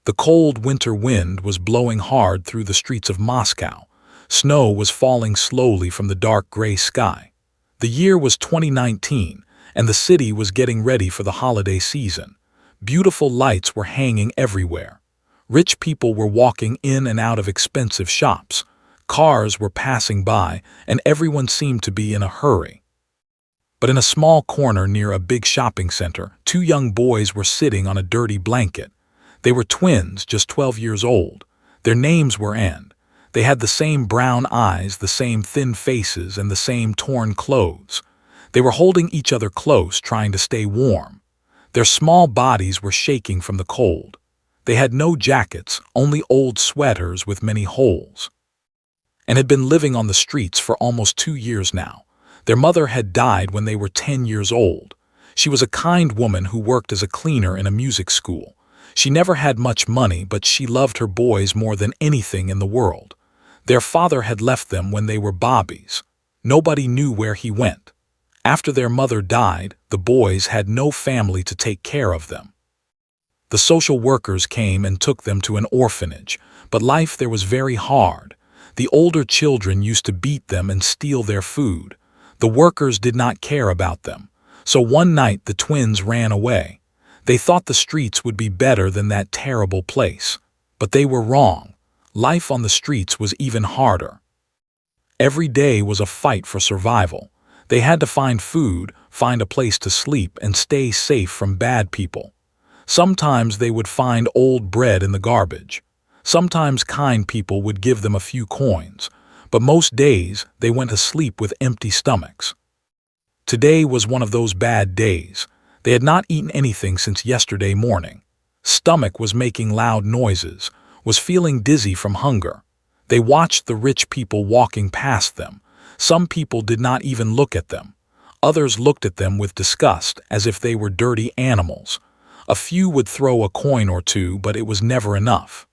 The cold winter wind was blowing hard through the streets of Moscow. Snow was falling slowly from the dark gray sky. The year was 2019, and the city was getting ready for the holiday season. Beautiful lights were hanging everywhere. Rich people were walking in and out of expensive shops. Cars were passing by, and everyone seemed to be in a hurry. But in a small corner near a big shopping center, two young boys were sitting on a dirty blanket. They were twins, just 12 years old. Their names were Ann. They had the same brown eyes, the same thin faces, and the same torn clothes. They were holding each other close, trying to stay warm. Their small bodies were shaking from the cold. They had no jackets, only old sweaters with many holes, and had been living on the streets for almost 2 years now. Their mother had died when they were 10 years old. She was a kind woman who worked as a cleaner in a music school. She never had much money, but she loved her boys more than anything in the world. Their father had left them when they were bobbies. Nobody knew where he went. After their mother died, the boys had no family to take care of them. The social workers came and took them to an orphanage, but life there was very hard. The older children used to beat them and steal their food. The workers did not care about them, so one night the twins ran away. They thought the streets would be better than that terrible place, but they were wrong. Life on the streets was even harder. Every day was a fight for survival. They had to find food, find a place to sleep, and stay safe from bad people. Sometimes they would find old bread in the garbage. Sometimes kind people would give them a few coins, but most days they went to sleep with empty stomachs. Today was one of those bad days. They had not eaten anything since yesterday morning. Stomach was making loud noises, was feeling dizzy from hunger. They watched the rich people walking past them. Some people did not even look at them. Others looked at them with disgust, as if they were dirty animals. A few would throw a coin or two, but it was never enough.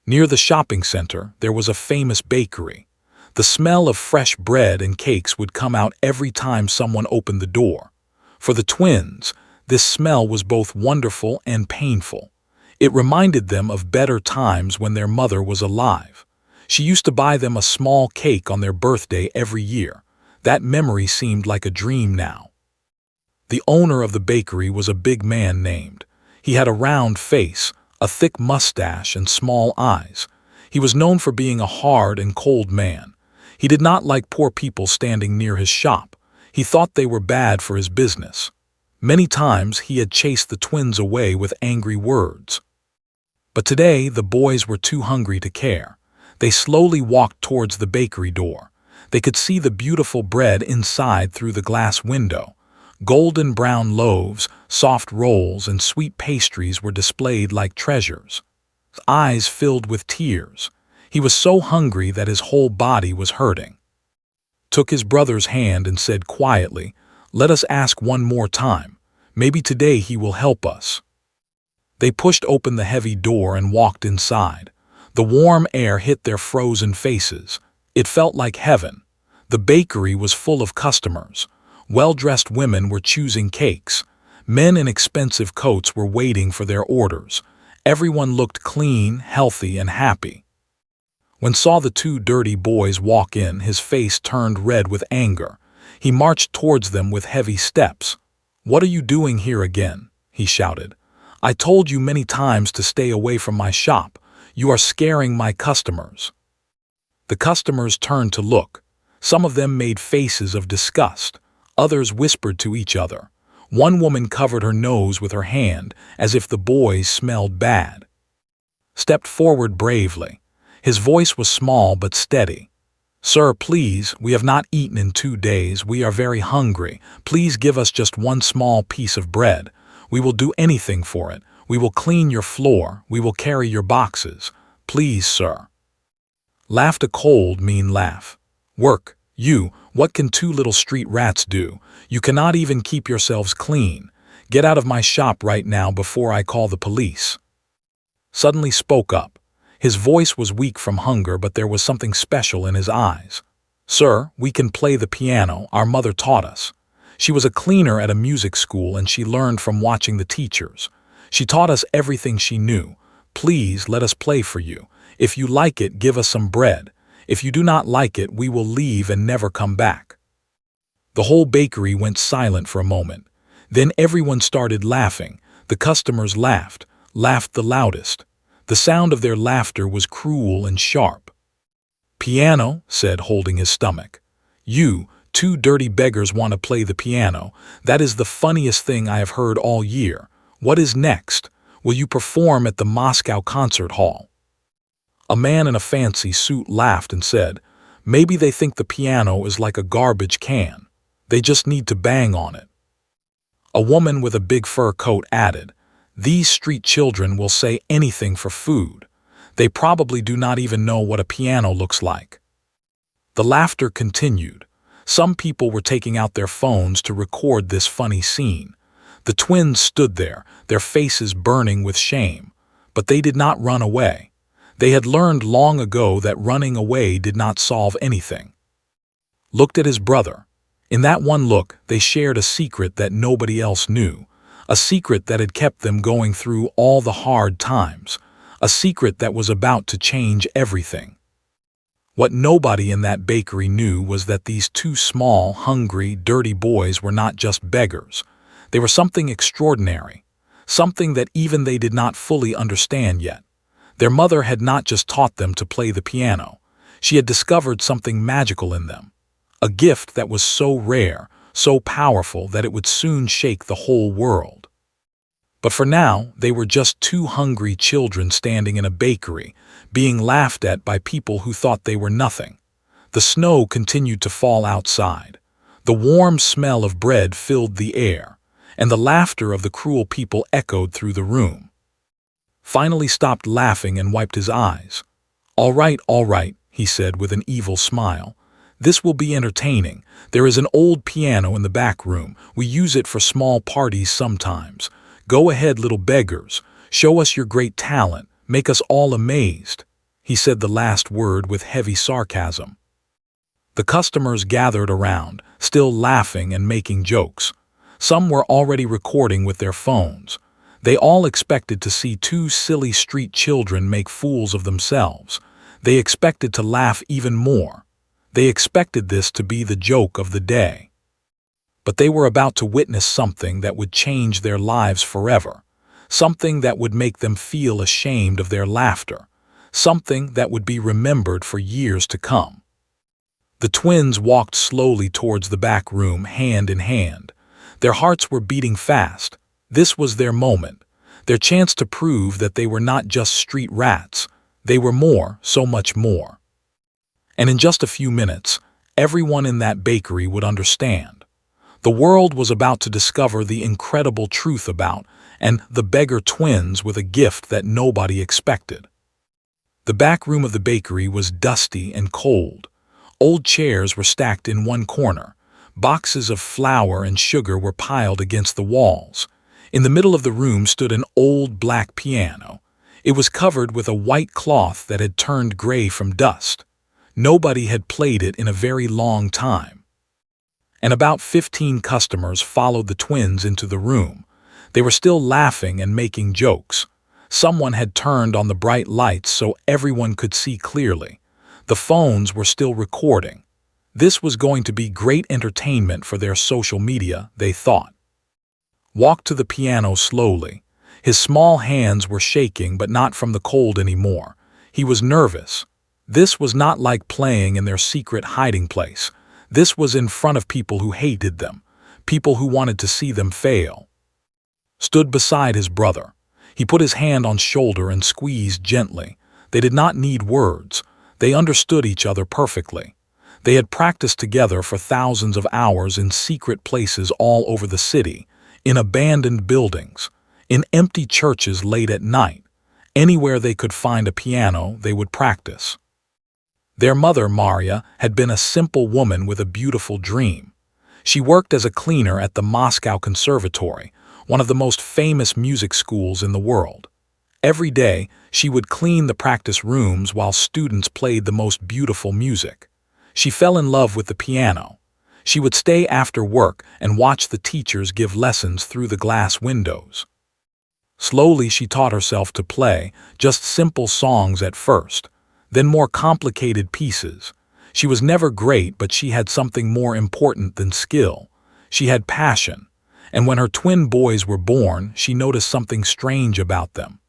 Near the shopping center, there was a famous bakery. The smell of fresh bread and cakes would come out every time someone opened the door. For the twins, this smell was both wonderful and painful. It reminded them of better times when their mother was alive. She used to buy them a small cake on their birthday every year. That memory seemed like a dream now. The owner of the bakery was a big man named. He had a round face, a thick mustache, and small eyes. He was known for being a hard and cold man. He did not like poor people standing near his shop. He thought they were bad for his business. Many times he had chased the twins away with angry words. But today the boys were too hungry to care. They slowly walked towards the bakery door. They could see the beautiful bread inside through the glass window. Golden brown loaves, soft rolls, and sweet pastries were displayed like treasures. His eyes filled with tears. He was so hungry that his whole body was hurting. Took his brother's hand and said quietly, "Let us ask one more time. Maybe today he will help us." They pushed open the heavy door and walked inside. The warm air hit their frozen faces. It felt like heaven. The bakery was full of customers. Well-dressed women were choosing cakes. Men in expensive coats were waiting for their orders. Everyone looked clean, healthy, and happy. When saw the two dirty boys walk in, his face turned red with anger. He marched towards them with heavy steps. "What are you doing here again?" he shouted. "I told you many times to stay away from my shop. You are scaring my customers." The customers turned to look. Some of them made faces of disgust. Others whispered to each other. One woman covered her nose with her hand, as if the boys smelled bad. Stepped forward bravely. His voice was small but steady. "Sir, please, we have not eaten in 2 days. We are very hungry. Please give us just one small piece of bread. We will do anything for it. We will clean your floor. We will carry your boxes. Please, sir." Laughed a cold, mean laugh. "Work, you, what can 2 little street rats do? You cannot even keep yourselves clean. Get out of my shop right now before I call the police." Suddenly spoke up. His voice was weak from hunger, but there was something special in his eyes. "Sir, we can play the piano. Our mother taught us. She was a cleaner at a music school and she learned from watching the teachers. She taught us everything she knew. Please let us play for you. If you like it, give us some bread. If you do not like it, we will leave and never come back." The whole bakery went silent for a moment. Then everyone started laughing. The customers laughed the loudest. The sound of their laughter was cruel and sharp. "Piano," said, holding his stomach. "You, two dirty beggars, want to play the piano. That is the funniest thing I have heard all year. What is next? Will you perform at the Moscow concert hall?" A man in a fancy suit laughed and said, "Maybe they think the piano is like a garbage can. They just need to bang on it." A woman with a big fur coat added, "These street children will say anything for food. They probably do not even know what a piano looks like." The laughter continued. Some people were taking out their phones to record this funny scene. The twins stood there, their faces burning with shame. But they did not run away. They had learned long ago that running away did not solve anything. Looked at his brother. In that one look, they shared a secret that nobody else knew, a secret that had kept them going through all the hard times, a secret that was about to change everything. What nobody in that bakery knew was that these two small, hungry, dirty boys were not just beggars. They were something extraordinary, something that even they did not fully understand yet. Their mother had not just taught them to play the piano. She had discovered something magical in them, a gift that was so rare, so powerful that it would soon shake the whole world. But for now, they were just two hungry children standing in a bakery, being laughed at by people who thought they were nothing. The snow continued to fall outside. The warm smell of bread filled the air, and the laughter of the cruel people echoed through the room. Finally stopped laughing and wiped his eyes. All right, he said with an evil smile. "This will be entertaining. There is an old piano in the back room. We use it for small parties sometimes. Go ahead, little beggars. Show us your great talent. Make us all amazed." He said the last word with heavy sarcasm. The customers gathered around, still laughing and making jokes. Some were already recording with their phones. They all expected to see two silly street children make fools of themselves. They expected to laugh even more. They expected this to be the joke of the day. But they were about to witness something that would change their lives forever, something that would make them feel ashamed of their laughter, something that would be remembered for years to come. The twins walked slowly towards the back room, hand in hand. Their hearts were beating fast. This was their moment, their chance to prove that they were not just street rats. They were more, so much more. And in just a few minutes, everyone in that bakery would understand. The world was about to discover the incredible truth about the beggar twins with a gift that nobody expected. The back room of the bakery was dusty and cold. Old chairs were stacked in one corner. Boxes of flour and sugar were piled against the walls. In the middle of the room stood an old black piano. It was covered with a white cloth that had turned gray from dust. Nobody had played it in a very long time. And about 15 customers followed the twins into the room. They were still laughing and making jokes. Someone had turned on the bright lights so everyone could see clearly. The phones were still recording. This was going to be great entertainment for their social media, they thought. Walked to the piano slowly. His small hands were shaking, but not from the cold anymore. He was nervous. This was not like playing in their secret hiding place. This was in front of people who hated them, people who wanted to see them fail. Stood beside his brother. He put his hand on shoulder and squeezed gently. They did not need words. They understood each other perfectly. They had practiced together for thousands of hours in secret places all over the city, in abandoned buildings, in empty churches late at night. Anywhere they could find a piano, they would practice. Their mother, Maria, had been a simple woman with a beautiful dream. She worked as a cleaner at the Moscow Conservatory, one of the most famous music schools in the world. Every day, she would clean the practice rooms while students played the most beautiful music. She fell in love with the piano. She would stay after work and watch the teachers give lessons through the glass windows. Slowly she taught herself to play, just simple songs at first, then more complicated pieces. She was never great, but she had something more important than skill. She had passion, and when her twin boys were born, she noticed something strange about them.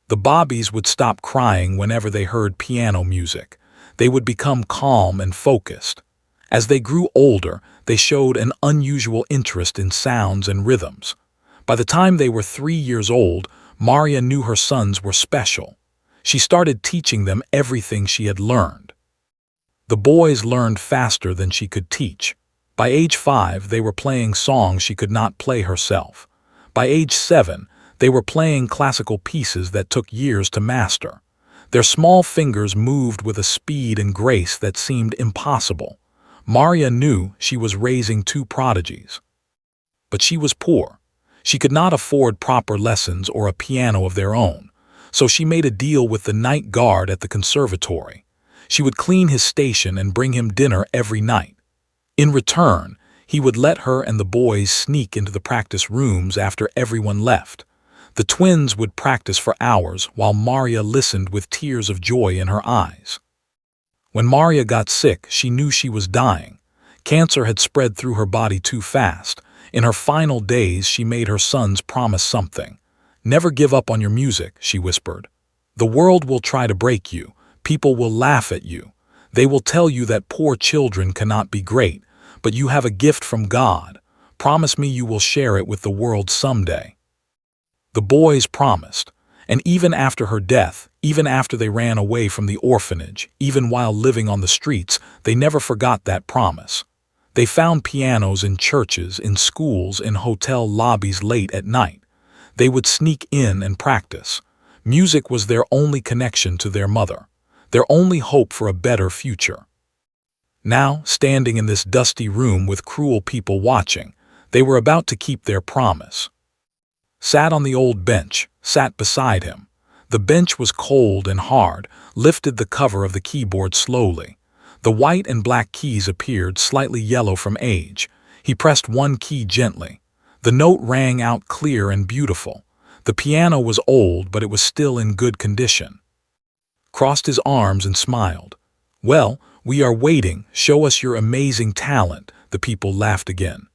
The Bobbies would stop crying whenever they heard piano music. They would become calm and focused. As they grew older, they showed an unusual interest in sounds and rhythms. By the time they were 3 years old, Maria knew her sons were special. She started teaching them everything she had learned. The boys learned faster than she could teach. By age 5, they were playing songs she could not play herself. By age 7, they were playing classical pieces that took years to master. Their small fingers moved with a speed and grace that seemed impossible. Maria knew she was raising two prodigies. But she was poor. She could not afford proper lessons or a piano of their own, so she made a deal with the night guard at the conservatory. She would clean his station and bring him dinner every night. In return, he would let her and the boys sneak into the practice rooms after everyone left. The twins would practice for hours while Maria listened with tears of joy in her eyes. When Maria got sick, she knew she was dying. Cancer had spread through her body too fast. In her final days, she made her sons promise something. "Never give up on your music," she whispered. "The world will try to break you. People will laugh at you. They will tell you that poor children cannot be great, but you have a gift from God. Promise me you will share it with the world someday." The boys promised, and even after her death, even after they ran away from the orphanage, even while living on the streets, they never forgot that promise. They found pianos in churches, in schools, in hotel lobbies late at night. They would sneak in and practice. Music was their only connection to their mother, their only hope for a better future. Now, standing in this dusty room with cruel people watching, they were about to keep their promise. Sat on the old bench, sat beside him. The bench was cold and hard, lifted the cover of the keyboard slowly. The white and black keys appeared, slightly yellow from age. He pressed one key gently. The note rang out clear and beautiful. The piano was old, but it was still in good condition. Crossed his arms and smiled. "Well, we are waiting. Show us your amazing talent," the people laughed again.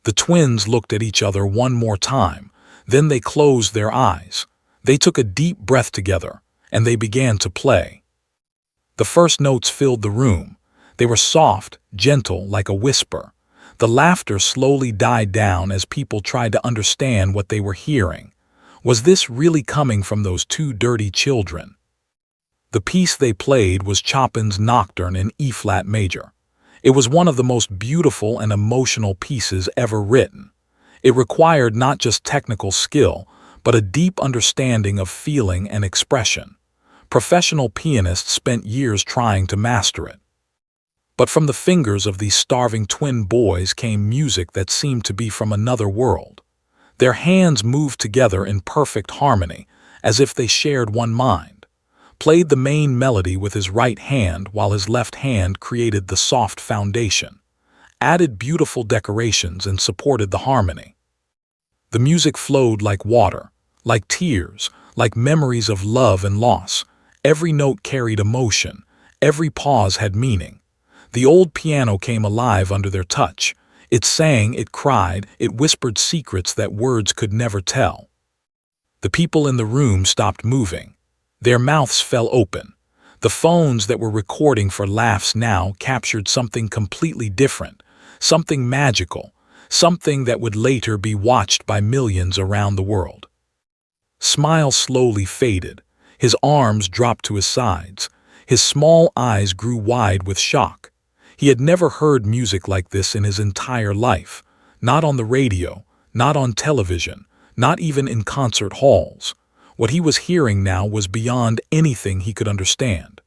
The twins looked at each other one more time. Then they closed their eyes. They took a deep breath together, and they began to play. The first notes filled the room. They were soft, gentle, like a whisper. The laughter slowly died down as people tried to understand what they were hearing. Was this really coming from those two dirty children? The piece they played was Chopin's Nocturne in E-flat major. It was one of the most beautiful and emotional pieces ever written. It required not just technical skill, but a deep understanding of feeling and expression. Professional pianists spent years trying to master it. But from the fingers of these starving twin boys came music that seemed to be from another world. Their hands moved together in perfect harmony, as if they shared one mind. Played the main melody with his right hand while his left hand created the soft foundation. Added beautiful decorations and supported the harmony. The music flowed like water, like tears, like memories of love and loss. Every note carried emotion. Every pause had meaning. The old piano came alive under their touch. It sang, it cried, it whispered secrets that words could never tell. The people in the room stopped moving. Their mouths fell open. The phones that were recording for laughs now captured something completely different, something magical, something that would later be watched by millions around the world. Smile slowly faded. His arms dropped to his sides. His small eyes grew wide with shock. He had never heard music like this in his entire life. Not on the radio, not on television, not even in concert halls. What he was hearing now was beyond anything he could understand.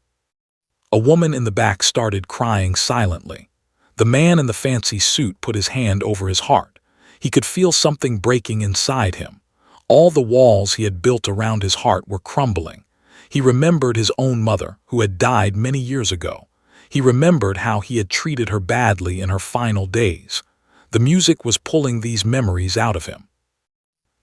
A woman in the back started crying silently. The man in the fancy suit put his hand over his heart. He could feel something breaking inside him. All the walls he had built around his heart were crumbling. He remembered his own mother, who had died many years ago. He remembered how he had treated her badly in her final days. The music was pulling these memories out of him.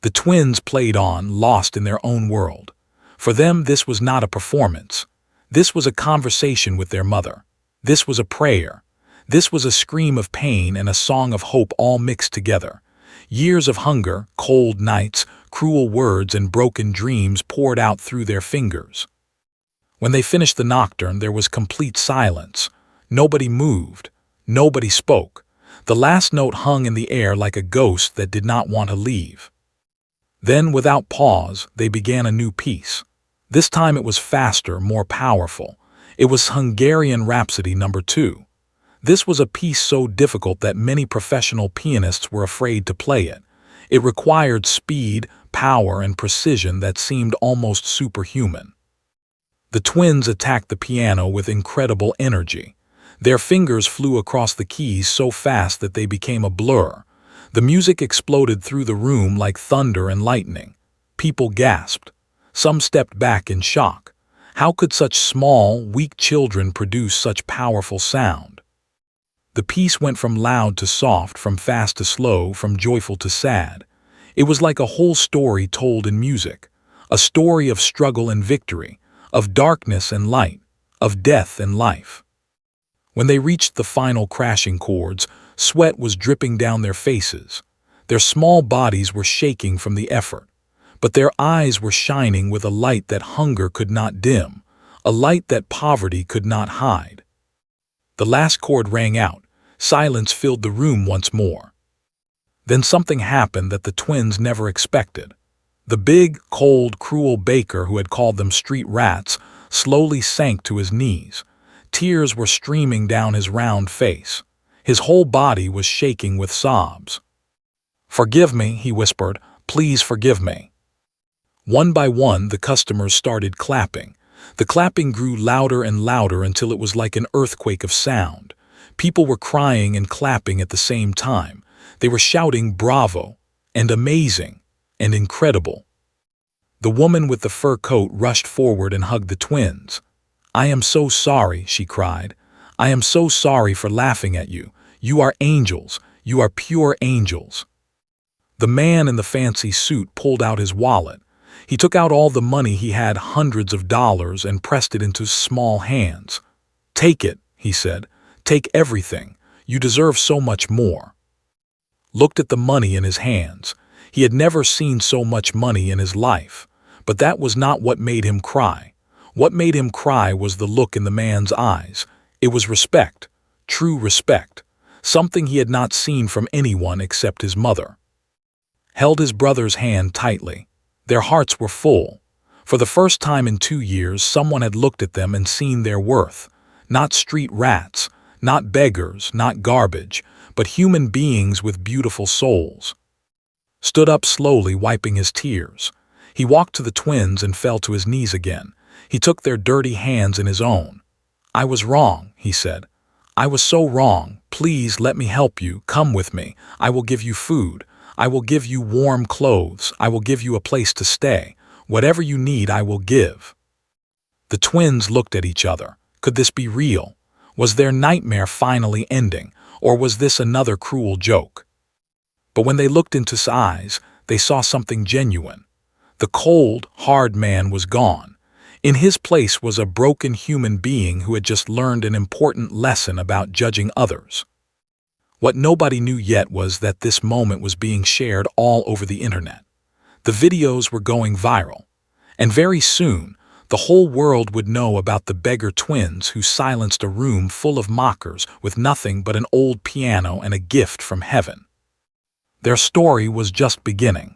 The twins played on, lost in their own world. For them, this was not a performance. This was a conversation with their mother. This was a prayer. This was a scream of pain and a song of hope all mixed together. Years of hunger, cold nights, cruel words, and broken dreams poured out through their fingers. When they finished the nocturne, there was complete silence. Nobody moved. Nobody spoke. The last note hung in the air like a ghost that did not want to leave. Then, without pause, they began a new piece. This time it was faster, more powerful. It was Hungarian Rhapsody No. 2. This was a piece so difficult that many professional pianists were afraid to play it. It required speed, power, and precision that seemed almost superhuman. The twins attacked the piano with incredible energy. Their fingers flew across the keys so fast that they became a blur. The music exploded through the room like thunder and lightning. People gasped. Some stepped back in shock. How could such small, weak children produce such powerful sound? The piece went from loud to soft, from fast to slow, from joyful to sad. It was like a whole story told in music, a story of struggle and victory, of darkness and light, of death and life. When they reached the final crashing chords, sweat was dripping down their faces. Their small bodies were shaking from the effort, but their eyes were shining with a light that hunger could not dim, a light that poverty could not hide. The last chord rang out. Silence filled the room once more. Then something happened that the twins never expected. The big, cold, cruel baker who had called them street rats slowly sank to his knees. Tears were streaming down his round face. His whole body was shaking with sobs. "Forgive me," he whispered. "Please forgive me." One by one, the customers started clapping. The clapping grew louder and louder until it was like an earthquake of sound. People were crying and clapping at the same time. They were shouting bravo, and amazing, and incredible. The woman with the fur coat rushed forward and hugged the twins. "I am so sorry," she cried. "I am so sorry for laughing at you. You are angels. You are pure angels." The man in the fancy suit pulled out his wallet. He took out all the money he had, hundreds of dollars, and pressed it into small hands. "Take it," he said. "Take everything. You deserve so much more." Looked at the money in his hands. He had never seen so much money in his life. But that was not what made him cry. What made him cry was the look in the man's eyes. It was respect, true respect, something he had not seen from anyone except his mother. Held his brother's hand tightly. Their hearts were full. For the first time in 2 years, someone had looked at them and seen their worth. Not street rats, not beggars, not garbage, but human beings with beautiful souls. Stood up slowly, wiping his tears. He walked to the twins and fell to his knees again. He took their dirty hands in his own. "I was wrong," he said. "I was so wrong. Please let me help you. Come with me. I will give you food. I will give you warm clothes. I will give you a place to stay. Whatever you need, I will give." The twins looked at each other. Could this be real? Was their nightmare finally ending, or was this another cruel joke? But when they looked into his eyes, they saw something genuine. The cold, hard man was gone. In his place was a broken human being who had just learned an important lesson about judging others. What nobody knew yet was that this moment was being shared all over the internet. The videos were going viral. And very soon, the whole world would know about the beggar twins who silenced a room full of mockers with nothing but an old piano and a gift from heaven. Their story was just beginning.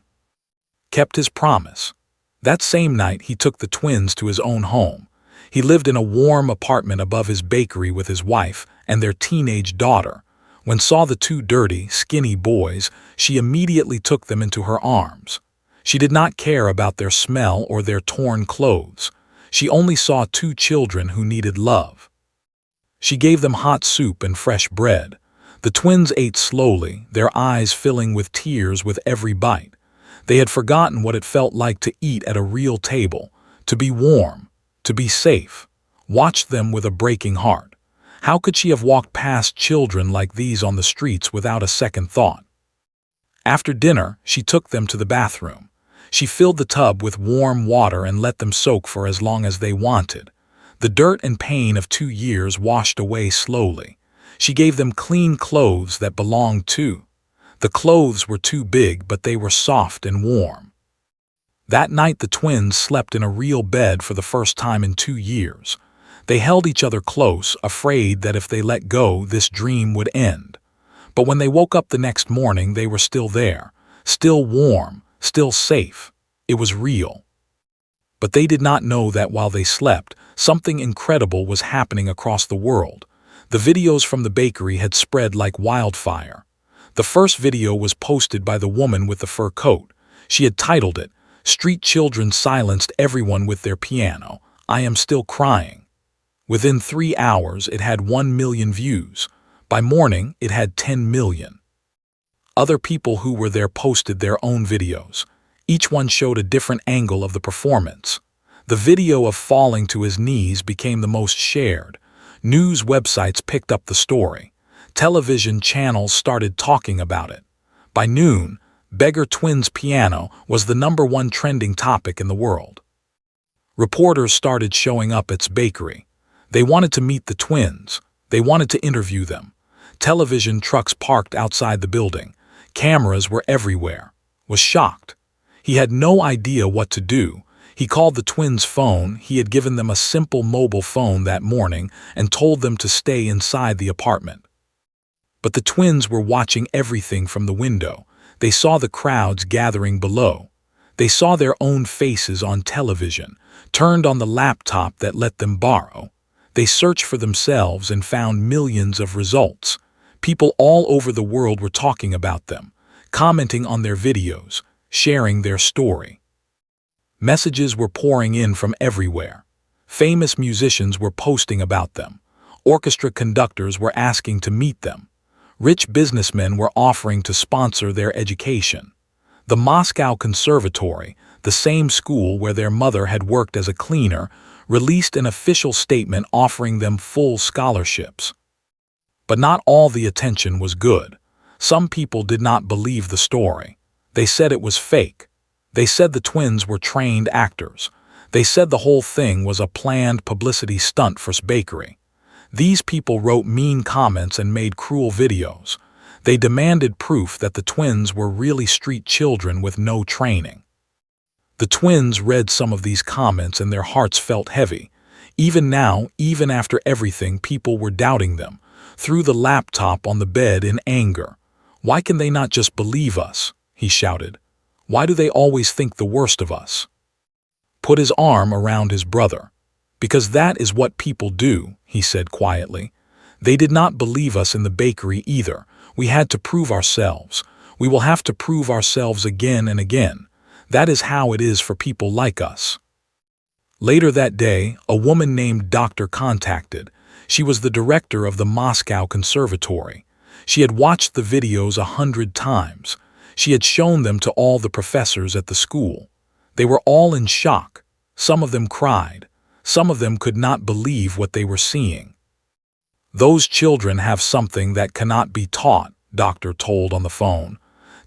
Kept his promise. That same night, he took the twins to his own home. He lived in a warm apartment above his bakery with his wife and their teenage daughter. When saw the 2 dirty, skinny boys, she immediately took them into her arms. She did not care about their smell or their torn clothes. She only saw 2 children who needed love. She gave them hot soup and fresh bread. The twins ate slowly, their eyes filling with tears with every bite. They had forgotten what it felt like to eat at a real table, to be warm, to be safe. Watched them with a breaking heart. How could she have walked past children like these on the streets without a second thought? After dinner, she took them to the bathroom. She filled the tub with warm water and let them soak for as long as they wanted. The dirt and pain of 2 years washed away slowly. She gave them clean clothes that belonged to. The clothes were too big, but they were soft and warm. That night the twins slept in a real bed for the first time in 2 years. They held each other close, afraid that if they let go, this dream would end. But when they woke up the next morning, they were still there, still warm, still safe. It was real. But they did not know that while they slept, something incredible was happening across the world. The videos from the bakery had spread like wildfire. The first video was posted by the woman with the fur coat. She had titled it, "Street Children Silenced Everyone with Their Piano. I Am Still Crying." Within 3 hours, it had 1 million views. By morning, it had 10 million. Other people who were there posted their own videos. Each one showed a different angle of the performance. The video of falling to his knees became the most shared. News websites picked up the story. Television channels started talking about it. By noon, Beggar Twins piano was the #1 trending topic in the world. Reporters started showing up at its bakery. They wanted to meet the twins. They wanted to interview them. Television trucks parked outside the building. Cameras were everywhere. Was shocked. He had no idea what to do. He called the twins' phone. He had given them a simple mobile phone that morning and told them to stay inside the apartment. But the twins were watching everything from the window. They saw the crowds gathering below. They saw their own faces on television, turned on the laptop that let them borrow. They searched for themselves and found millions of results. People all over the world were talking about them, commenting on their videos, sharing their story. Messages were pouring in from everywhere. Famous musicians were posting about them. Orchestra conductors were asking to meet them. Rich businessmen were offering to sponsor their education. The Moscow Conservatory, the same school where their mother had worked as a cleaner, released an official statement offering them full scholarships. But not all the attention was good. Some people did not believe the story. They said it was fake. They said the twins were trained actors. They said the whole thing was a planned publicity stunt for bakery. These people wrote mean comments and made cruel videos. They demanded proof that the twins were really street children with no training. The twins read some of these comments and their hearts felt heavy. Even now, even after everything, people were doubting them, threw the laptop on the bed in anger. "Why can they not just believe us?" he shouted. "Why do they always think the worst of us?" Put his arm around his brother. "Because that is what people do," he said quietly. "They did not believe us in the bakery either. We had to prove ourselves. We will have to prove ourselves again and again. That is how it is for people like us." Later that day, a woman named Doctor contacted. She was the director of the Moscow Conservatory. She had watched the videos 100 times. She had shown them to all the professors at the school. They were all in shock. Some of them cried. Some of them could not believe what they were seeing. "Those children have something that cannot be taught," Doctor told on the phone.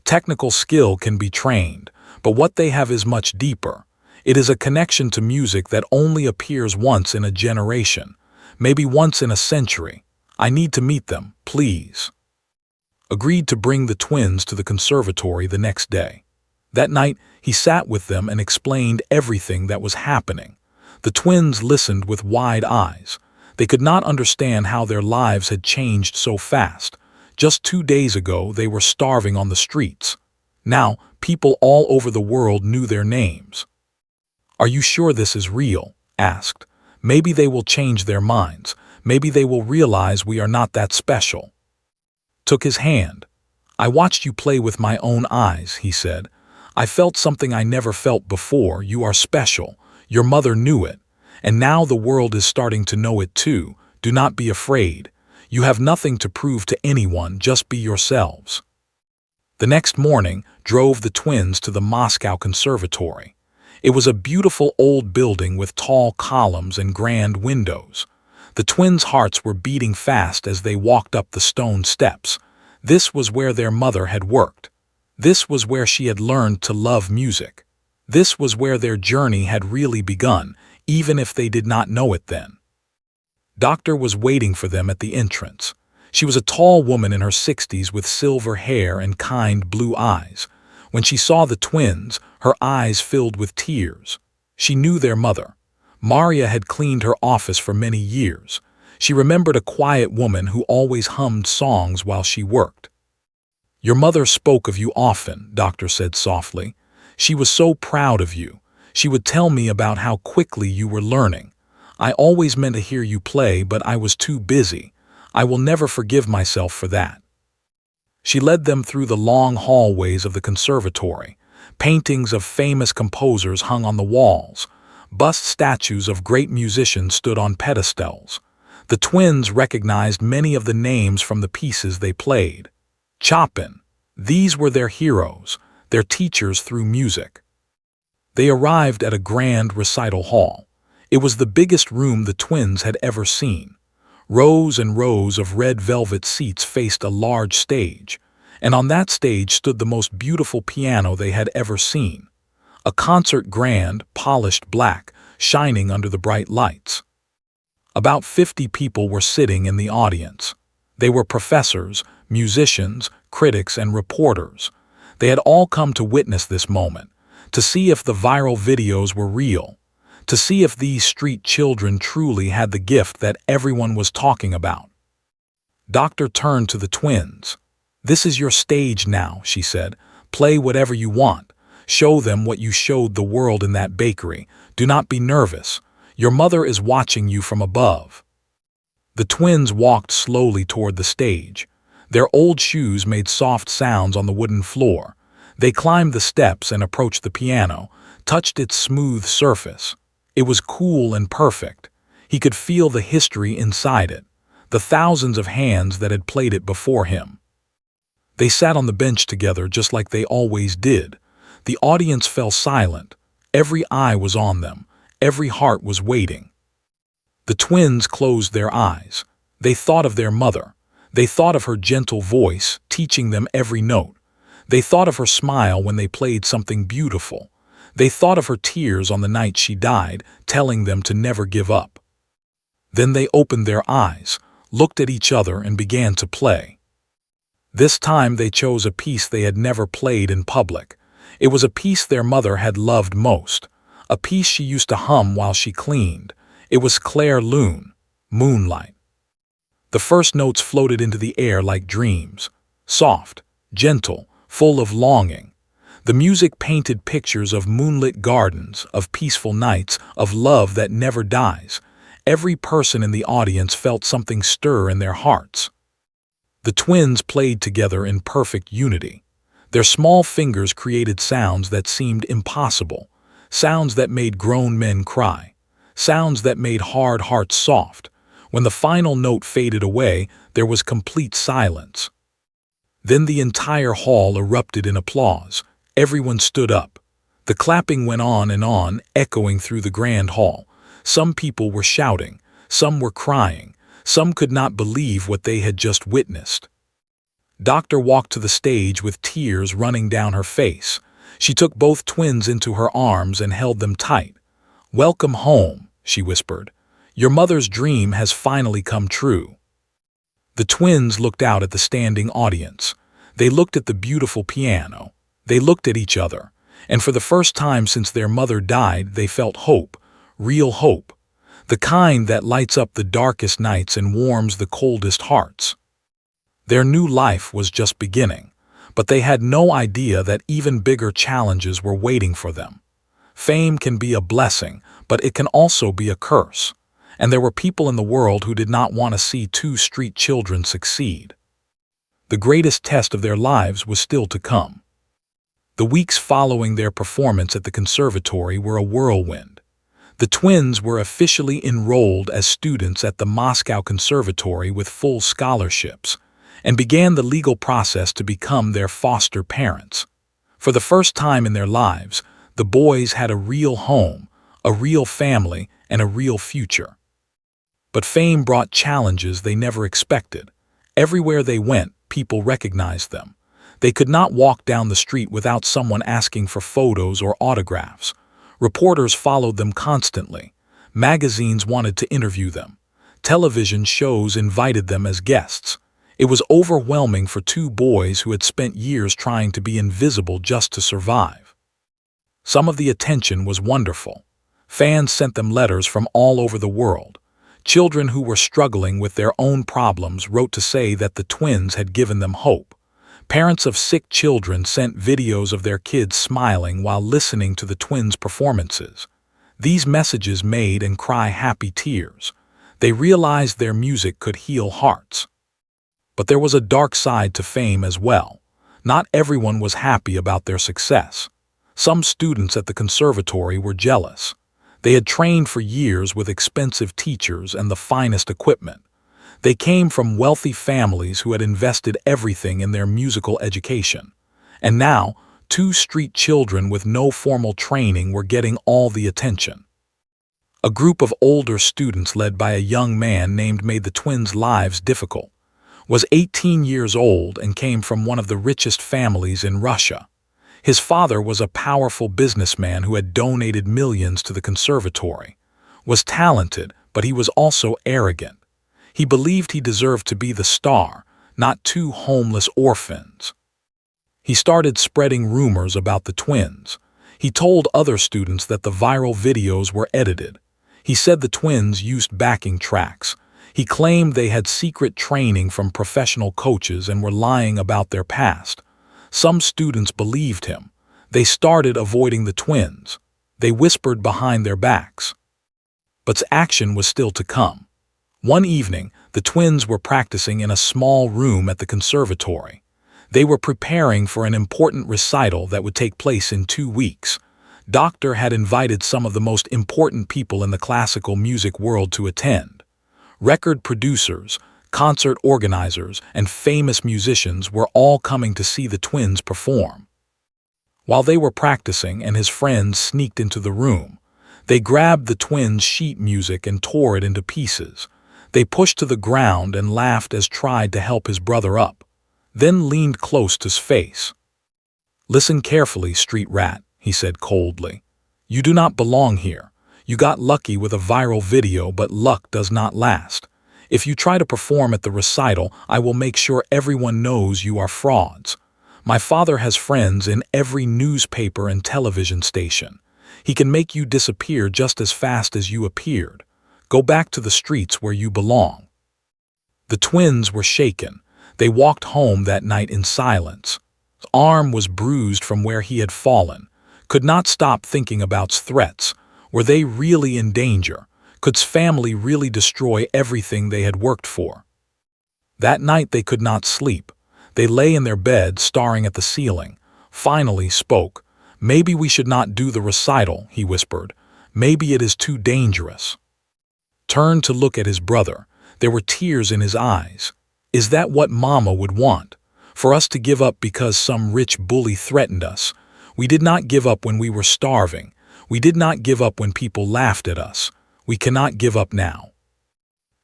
"Technical skill can be trained, but what they have is much deeper. It is a connection to music that only appears once in a generation, maybe once in a century. I need to meet them, please." Agreed to bring the twins to the conservatory the next day. That night, he sat with them and explained everything that was happening. The twins listened with wide eyes. They could not understand how their lives had changed so fast. Just 2 days ago, they were starving on the streets. Now, people all over the world knew their names. "Are you sure this is real?" asked. "Maybe they will change their minds. Maybe they will realize we are not that special." Took his hand. "I watched you play with my own eyes," he said. "I felt something I never felt before. You are special. Your mother knew it. And now the world is starting to know it too. Do not be afraid. You have nothing to prove to anyone. Just be yourselves." The next morning, drove the twins to the Moscow Conservatory. It was a beautiful old building with tall columns and grand windows. The twins' hearts were beating fast as they walked up the stone steps. This was where their mother had worked. This was where she had learned to love music. This was where their journey had really begun, even if they did not know it then. Doctor was waiting for them at the entrance. She was a tall woman in her 60s with silver hair and kind blue eyes. When she saw the twins, her eyes filled with tears. She knew their mother. Maria had cleaned her office for many years. She remembered a quiet woman who always hummed songs while she worked. "Your mother spoke of you often," Doctor said softly. "She was so proud of you. She would tell me about how quickly you were learning. I always meant to hear you play, but I was too busy. I will never forgive myself for that." She led them through the long hallways of the conservatory. Paintings of famous composers hung on the walls. Bust statues of great musicians stood on pedestals. The twins recognized many of the names from the pieces they played. Chopin. These were their heroes, their teachers through music. They arrived at a grand recital hall. It was the biggest room the twins had ever seen. Rows and rows of red velvet seats faced a large stage, and on that stage stood the most beautiful piano they had ever seen. A concert grand, polished black, shining under the bright lights. About 50 people were sitting in the audience. They were professors, musicians, critics, and reporters. They had all come to witness this moment, to see if the viral videos were real, to see if these street children truly had the gift that everyone was talking about. Doctor turned to the twins. "This is your stage now," she said. "Play whatever you want. Show them what you showed the world in that bakery. Do not be nervous. Your mother is watching you from above." The twins walked slowly toward the stage. Their old shoes made soft sounds on the wooden floor. They climbed the steps and approached the piano, touched its smooth surface. It was cool and perfect. He could feel the history inside it, the thousands of hands that had played it before him. They sat on the bench together just like they always did. The audience fell silent. Every eye was on them. Every heart was waiting. The twins closed their eyes. They thought of their mother. They thought of her gentle voice, teaching them every note. They thought of her smile when they played something beautiful. They thought of her tears on the night she died, telling them to never give up. Then they opened their eyes, looked at each other, and began to play. This time they chose a piece they had never played in public. It was a piece their mother had loved most, a piece she used to hum while she cleaned. It was Claire Lune, Moonlight. The first notes floated into the air like dreams, soft, gentle, full of longing. The music painted pictures of moonlit gardens, of peaceful nights, of love that never dies. Every person in the audience felt something stir in their hearts. The twins played together in perfect unity. Their small fingers created sounds that seemed impossible, sounds that made grown men cry, sounds that made hard hearts soft. When the final note faded away, there was complete silence. Then the entire hall erupted in applause. Everyone stood up. The clapping went on, echoing through the grand hall. Some people were shouting, some were crying, some could not believe what they had just witnessed. Doctor walked to the stage with tears running down her face. She took both twins into her arms and held them tight. "Welcome home," she whispered. "Your mother's dream has finally come true." The twins looked out at the standing audience. They looked at the beautiful piano. They looked at each other, and for the first time since their mother died, they felt hope, real hope, the kind that lights up the darkest nights and warms the coldest hearts. Their new life was just beginning, but they had no idea that even bigger challenges were waiting for them. Fame can be a blessing, but it can also be a curse, and there were people in the world who did not want to see two street children succeed. The greatest test of their lives was still to come. The weeks following their performance at the conservatory were a whirlwind. The twins were officially enrolled as students at the Moscow Conservatory with full scholarships, and began the legal process to become their foster parents. For the first time in their lives, the boys had a real home, a real family, and a real future. But fame brought challenges they never expected. Everywhere they went, people recognized them. They could not walk down the street without someone asking for photos or autographs. Reporters followed them constantly. Magazines wanted to interview them. Television shows invited them as guests. It was overwhelming for two boys who had spent years trying to be invisible just to survive. Some of the attention was wonderful. Fans sent them letters from all over the world. Children who were struggling with their own problems wrote to say that the twins had given them hope. Parents of sick children sent videos of their kids smiling while listening to the twins' performances. These messages made and cry happy tears. They realized their music could heal hearts. But there was a dark side to fame as well. Not everyone was happy about their success. Some students at the conservatory were jealous. They had trained for years with expensive teachers and the finest equipment. They came from wealthy families who had invested everything in their musical education. And now, two street children with no formal training were getting all the attention. A group of older students led by a young man named made the twins' lives difficult. Was 18 years old and came from one of the richest families in Russia. His father was a powerful businessman who had donated millions to the conservatory. Was talented, but he was also arrogant. He believed he deserved to be the star, not two homeless orphans. He started spreading rumors about the twins. He told other students that the viral videos were edited. He said the twins used backing tracks. He claimed they had secret training from professional coaches and were lying about their past. Some students believed him. They started avoiding the twins. They whispered behind their backs. But action was still to come. One evening, the twins were practicing in a small room at the conservatory. They were preparing for an important recital that would take place in 2 weeks. Doctor had invited some of the most important people in the classical music world to attend. Record producers, concert organizers, and famous musicians were all coming to see the twins perform. While they were practicing and his friends sneaked into the room, they grabbed the twins' sheet music and tore it into pieces. They pushed to the ground and laughed as tried to help his brother up, then leaned close to his face. "Listen carefully, street rat," he said coldly. "You do not belong here. You got lucky with a viral video, but luck does not last. If you try to perform at the recital, I will make sure everyone knows you are frauds. My father has friends in every newspaper and television station. He can make you disappear just as fast as you appeared. Go back to the streets where you belong." The twins were shaken. They walked home that night in silence. His arm was bruised from where he had fallen. Could not stop thinking about threats. Were they really in danger? Could his family really destroy everything they had worked for? That night they could not sleep. They lay in their bed, staring at the ceiling. Finally spoke. "Maybe we should not do the recital," he whispered. "Maybe it is too dangerous." Turned to look at his brother. There were tears in his eyes. "Is that what Mama would want? For us to give up because some rich bully threatened us? We did not give up when we were starving. We did not give up when people laughed at us. We cannot give up now."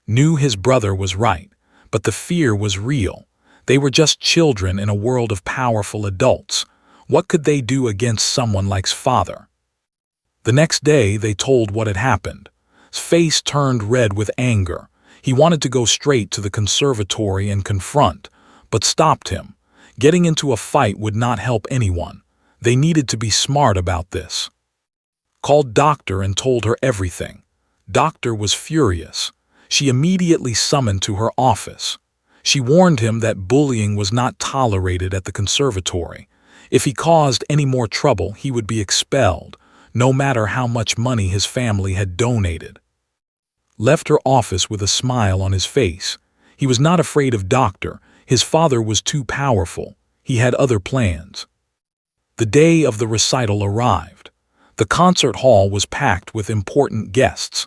Knew his brother was right, but the fear was real. They were just children in a world of powerful adults. What could they do against someone like his father? The next day they told what had happened. His face turned red with anger. He wanted to go straight to the conservatory and confront, but stopped him. Getting into a fight would not help anyone. They needed to be smart about this. Called Doctor and told her everything. Doctor was furious. She immediately summoned to her office. She warned him that bullying was not tolerated at the conservatory. If he caused any more trouble, he would be expelled, no matter how much money his family had donated. Left her office with a smile on his face. He was not afraid of Doctor. His father was too powerful. He had other plans. The day of the recital arrived. The concert hall was packed with important guests.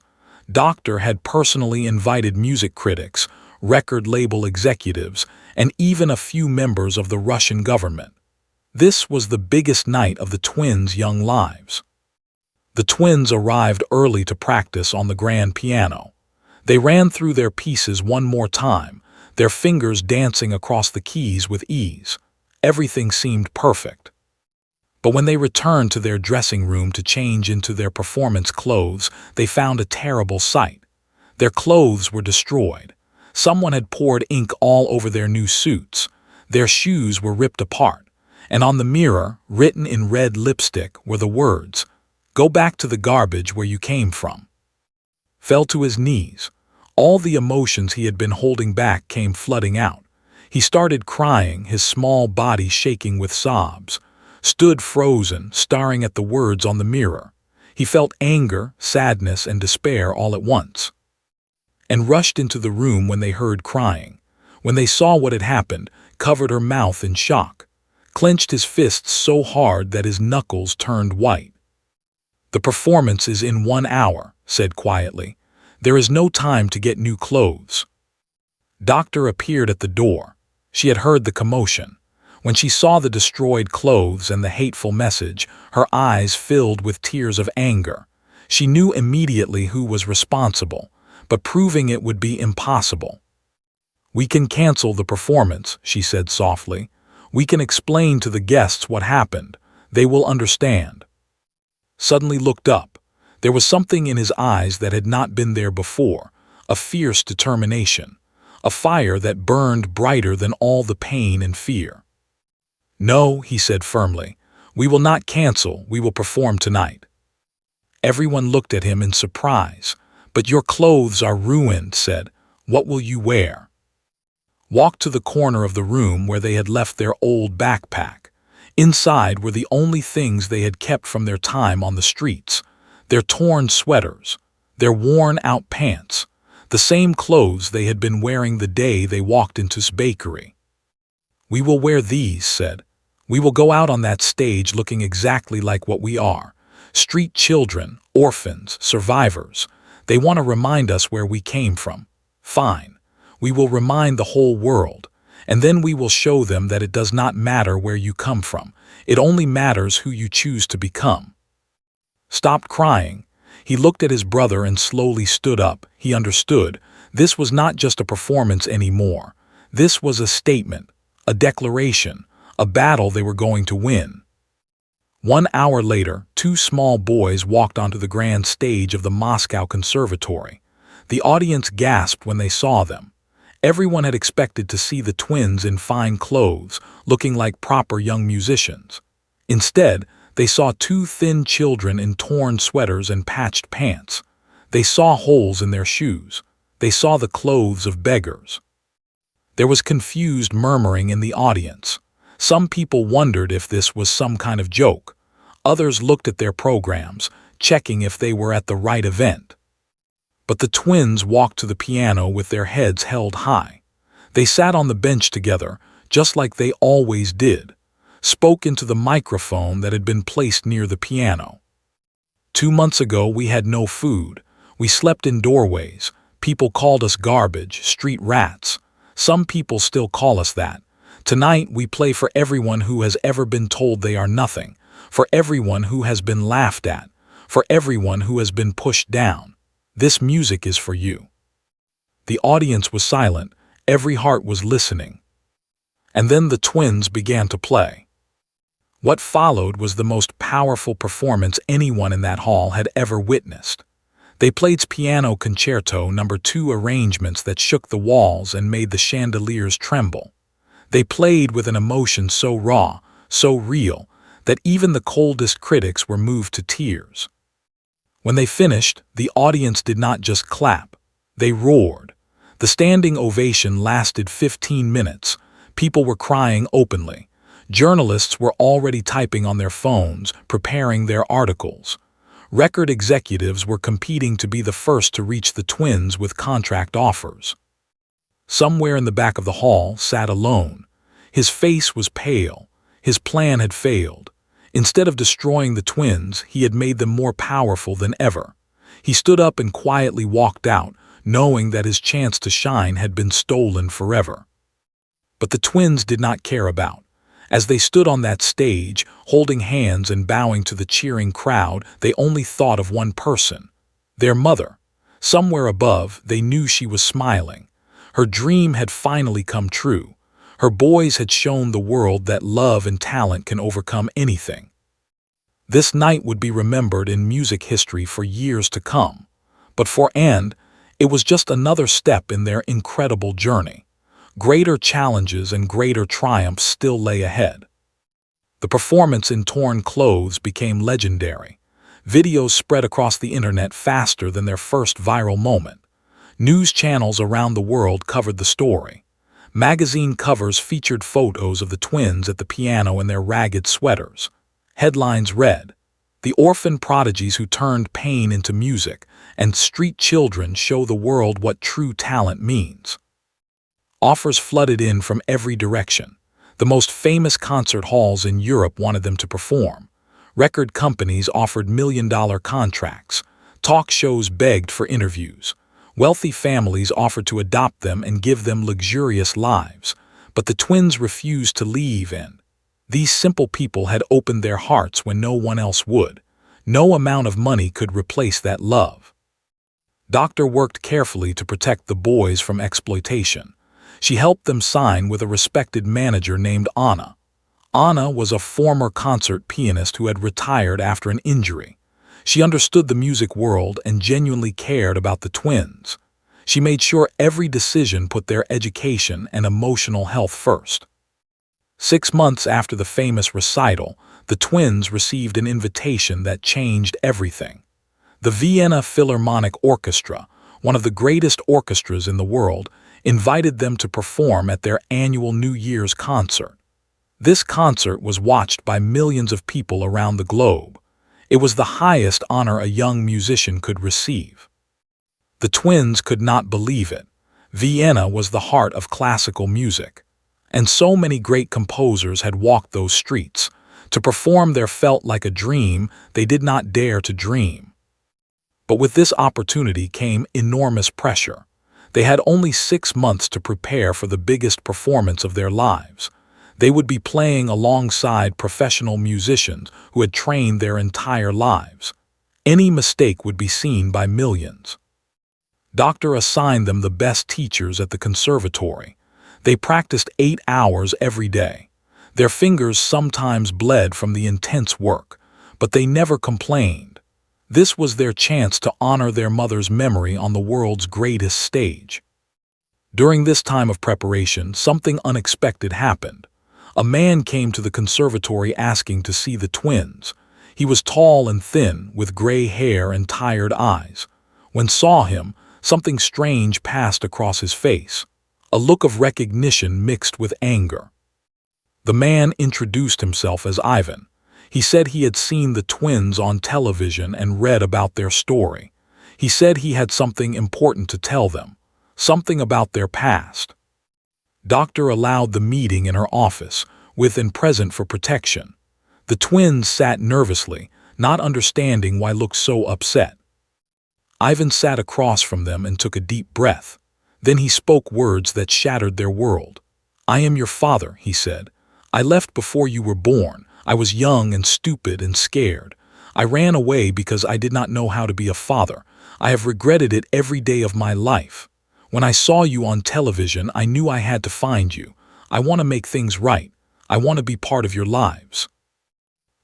Doctor had personally invited music critics, record label executives, and even a few members of the Russian government. This was the biggest night of the twins' young lives. The twins arrived early to practice on the grand piano. They ran through their pieces one more time, their fingers dancing across the keys with ease. Everything seemed perfect. But when they returned to their dressing room to change into their performance clothes, they found a terrible sight. Their clothes were destroyed. Someone had poured ink all over their new suits. Their shoes were ripped apart. And on the mirror, written in red lipstick, were the words, "Go back to the garbage where you came from." Fell to his knees. All the emotions he had been holding back came flooding out. He started crying, his small body shaking with sobs. Stood frozen, staring at the words on the mirror. He felt anger, sadness, and despair all at once. And rushed into the room when they heard crying. When they saw what had happened, covered her mouth in shock. Clenched his fists so hard that his knuckles turned white. "The performance is in 1 hour," said quietly. "There is no time to get new clothes." Doctor appeared at the door. She had heard the commotion. When she saw the destroyed clothes and the hateful message, her eyes filled with tears of anger. She knew immediately who was responsible, but proving it would be impossible. "We can cancel the performance," she said softly. "We can explain to the guests what happened. They will understand." Suddenly looked up. There was something in his eyes that had not been there before, a fierce determination, a fire that burned brighter than all the pain and fear. "No," he said firmly, "we will not cancel, we will perform tonight." Everyone looked at him in surprise. "But your clothes are ruined," said. "What will you wear?" Walked to the corner of the room where they had left their old backpack. Inside were the only things they had kept from their time on the streets. Their torn sweaters, their worn-out pants, the same clothes they had been wearing the day they walked into the bakery. "We will wear these," said. "We will go out on that stage looking exactly like what we are. Street children, orphans, survivors. They want to remind us where we came from. Fine. We will remind the whole world. And then we will show them that it does not matter where you come from. It only matters who you choose to become." Stopped crying. He looked at his brother and slowly stood up. He understood. This was not just a performance anymore. This was a statement, a declaration, a battle they were going to win. 1 hour later, 2 small boys walked onto the grand stage of the Moscow Conservatory. The audience gasped when they saw them. Everyone had expected to see the twins in fine clothes, looking like proper young musicians. Instead, they saw 2 thin children in torn sweaters and patched pants. They saw holes in their shoes. They saw the clothes of beggars. There was confused murmuring in the audience. Some people wondered if this was some kind of joke. Others looked at their programs, checking if they were at the right event. But the twins walked to the piano with their heads held high. They sat on the bench together, just like they always did, spoke into the microphone that had been placed near the piano. 2 months ago we had no food. We slept in doorways. People called us garbage, street rats. Some people still call us that. Tonight we play for everyone who has ever been told they are nothing, for everyone who has been laughed at, for everyone who has been pushed down. This music is for you." The audience was silent. Every heart was listening. And then the twins began to play. What followed was the most powerful performance anyone in that hall had ever witnessed. They played Piano Concerto No. 2 arrangements that shook the walls and made the chandeliers tremble. They played with an emotion so raw, so real, that even the coldest critics were moved to tears. When they finished, the audience did not just clap. They roared. The standing ovation lasted 15 minutes. People were crying openly. Journalists were already typing on their phones, preparing their articles. Record executives were competing to be the first to reach the twins with contract offers. Somewhere in the back of the hall sat alone. His face was pale. His plan had failed. Instead of destroying the twins, he had made them more powerful than ever. He stood up and quietly walked out, knowing that his chance to shine had been stolen forever. But the twins did not care about. As they stood on that stage, holding hands and bowing to the cheering crowd, they only thought of one person, their mother. Somewhere above, they knew she was smiling. Her dream had finally come true. Her boys had shown the world that love and talent can overcome anything. This night would be remembered in music history for years to come. But for And, it was just another step in their incredible journey. Greater challenges and greater triumphs still lay ahead. The performance in torn clothes became legendary. Videos spread across the internet faster than their first viral moment. News channels around the world covered the story. Magazine covers featured photos of the twins at the piano in their ragged sweaters. Headlines read, "The orphan prodigies who turned pain into music," and "Street children show the world what true talent means." Offers flooded in from every direction. The most famous concert halls in Europe wanted them to perform. Record companies offered million-dollar contracts. Talk shows begged for interviews. Wealthy families offered to adopt them and give them luxurious lives. But the twins refused to leave, and these simple people had opened their hearts when no one else would. No amount of money could replace that love. Doctor worked carefully to protect the boys from exploitation. She helped them sign with a respected manager named Anna. Anna was a former concert pianist who had retired after an injury. She understood the music world and genuinely cared about the twins. She made sure every decision put their education and emotional health first. 6 months after the famous recital, the twins received an invitation that changed everything. The Vienna Philharmonic Orchestra, one of the greatest orchestras in the world, invited them to perform at their annual New Year's concert. This concert was watched by millions of people around the globe. It was the highest honor a young musician could receive. The twins could not believe it. Vienna was the heart of classical music. And so many great composers had walked those streets. To perform there felt like a dream they did not dare to dream. But with this opportunity came enormous pressure. They had only 6 months to prepare for the biggest performance of their lives. They would be playing alongside professional musicians who had trained their entire lives. Any mistake would be seen by millions. Doctor assigned them the best teachers at the conservatory. They practiced 8 hours every day. Their fingers sometimes bled from the intense work, but they never complained. This was their chance to honor their mother's memory on the world's greatest stage. During this time of preparation, something unexpected happened. A man came to the conservatory asking to see the twins. He was tall and thin, with gray hair and tired eyes. When saw him, something strange passed across his face. A look of recognition mixed with anger. The man introduced himself as Ivan. He said he had seen the twins on television and read about their story. He said he had something important to tell them, something about their past. Doctor allowed the meeting in her office, with and present for protection. The twins sat nervously, not understanding why looked so upset. Ivan sat across from them and took a deep breath. Then he spoke words that shattered their world. "I am your father," he said. "I left before you were born. I was young and stupid and scared. I ran away because I did not know how to be a father. I have regretted it every day of my life. When I saw you on television, I knew I had to find you. I want to make things right. I want to be part of your lives."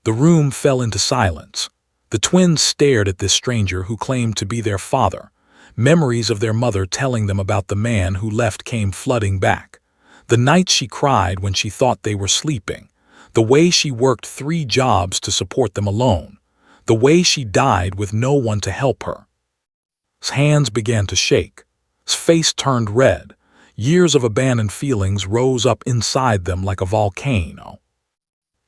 The room fell into silence. The twins stared at this stranger who claimed to be their father. Memories of their mother telling them about the man who left came flooding back. The nights she cried when she thought they were sleeping. The way she worked 3 jobs to support them alone. The way she died with no one to help her. His hands began to shake. His face turned red. Years of abandoned feelings rose up inside them like a volcano.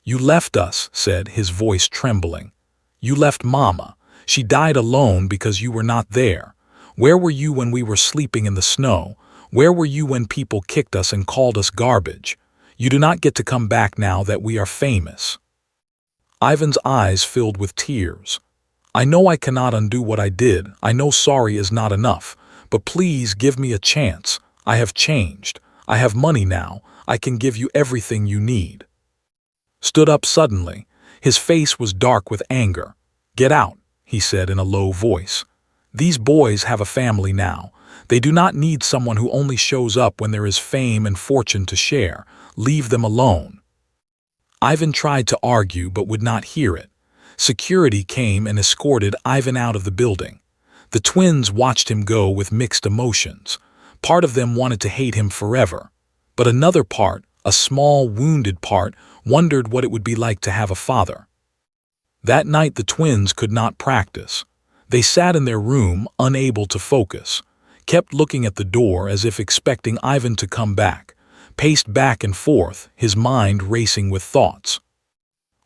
"You left us," said his voice trembling. "You left Mama. She died alone because you were not there. Where were you when we were sleeping in the snow? Where were you when people kicked us and called us garbage? You do not get to come back now that we are famous." Ivan's eyes filled with tears. "I know I cannot undo what I did. I know sorry is not enough. But please give me a chance. I have changed. I have money now. I can give you everything you need." Stood up suddenly. His face was dark with anger. "Get out," he said in a low voice. These boys have a family now. They do not need someone who only shows up when there is fame and fortune to share. Leave them alone." Ivan tried to argue but would not hear it. Security came and escorted Ivan out of the building. The twins watched him go with mixed emotions. Part of them wanted to hate him forever, but another part, a small, wounded part, wondered what it would be like to have a father. That night the twins could not practice. They sat in their room, unable to focus, kept looking at the door as if expecting Ivan to come back, paced back and forth, his mind racing with thoughts.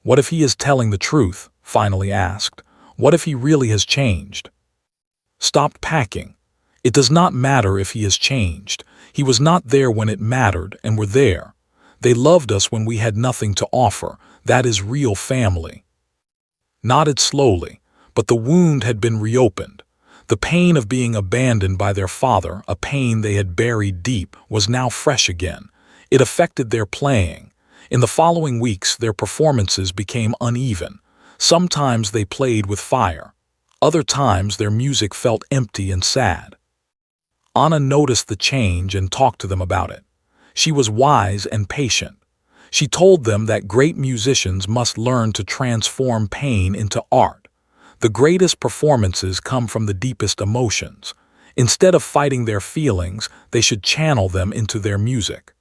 "What if he is telling the truth?" finally asked. "What if he really has changed?" Stopped packing. It does not matter if he has changed. He was not there when it mattered, and we're there. They loved us when we had nothing to offer. That is real family. Nodded slowly, but the wound had been reopened. The pain of being abandoned by their father, a pain they had buried deep, was now fresh again. It affected their playing. In the following weeks, their performances became uneven. Sometimes they played with fire. Other times their music felt empty and sad. Anna noticed the change and talked to them about it. She was wise and patient. She told them that great musicians must learn to transform pain into art. The greatest performances come from the deepest emotions. Instead of fighting their feelings, they should channel them into their music.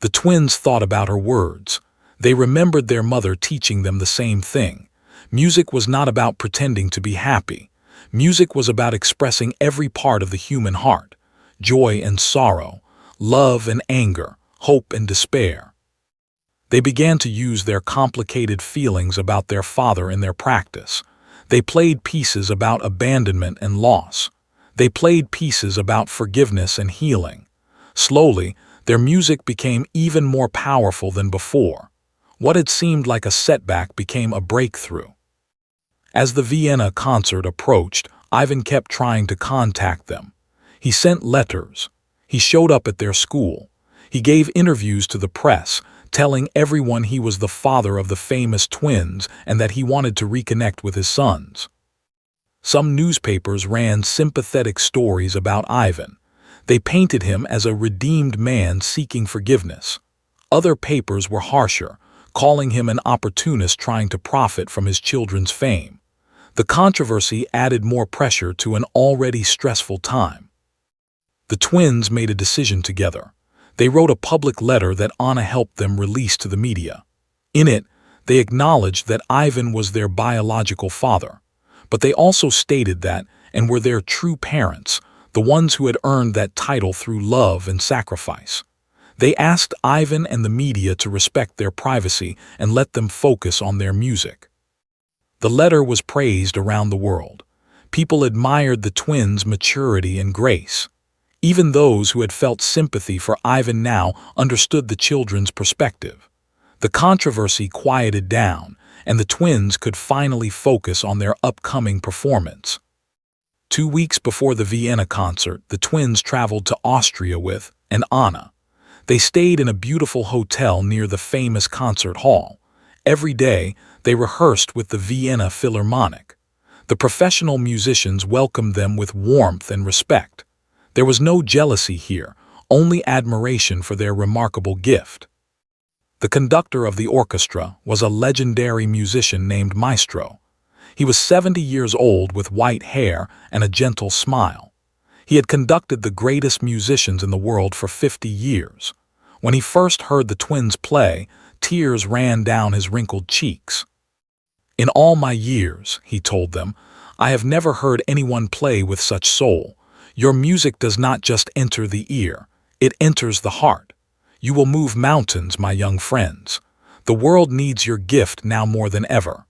The twins thought about her words. They remembered their mother teaching them the same thing. Music was not about pretending to be happy. Music was about expressing every part of the human heart: joy and sorrow, love and anger, hope and despair. They began to use their complicated feelings about their father in their practice. They played pieces about abandonment and loss. They played pieces about forgiveness and healing. Slowly, their music became even more powerful than before. What had seemed like a setback became a breakthrough. As the Vienna concert approached, Ivan kept trying to contact them. He sent letters. He showed up at their school. He gave interviews to the press, telling everyone he was the father of the famous twins and that he wanted to reconnect with his sons. Some newspapers ran sympathetic stories about Ivan. They painted him as a redeemed man seeking forgiveness. Other papers were harsher, calling him an opportunist trying to profit from his children's fame. The controversy added more pressure to an already stressful time. The twins made a decision together. They wrote a public letter that Anna helped them release to the media. In it, they acknowledged that Ivan was their biological father, but they also stated that, and were their true parents, the ones who had earned that title through love and sacrifice. They asked Ivan and the media to respect their privacy and let them focus on their music. The letter was praised around the world. People admired the twins' maturity and grace. Even those who had felt sympathy for Ivan now understood the children's perspective. The controversy quieted down, and the twins could finally focus on their upcoming performance. 2 weeks before the Vienna concert, the twins traveled to Austria with Anna. They stayed in a beautiful hotel near the famous concert hall. Every day, they rehearsed with the Vienna Philharmonic. The professional musicians welcomed them with warmth and respect. There was no jealousy here, only admiration for their remarkable gift. The conductor of the orchestra was a legendary musician named Maestro. He was 70 years old with white hair and a gentle smile. He had conducted the greatest musicians in the world for 50 years. When he first heard the twins play, tears ran down his wrinkled cheeks. "In all my years," he told them, "I have never heard anyone play with such soul. Your music does not just enter the ear, it enters the heart. You will move mountains, my young friends. The world needs your gift now more than ever."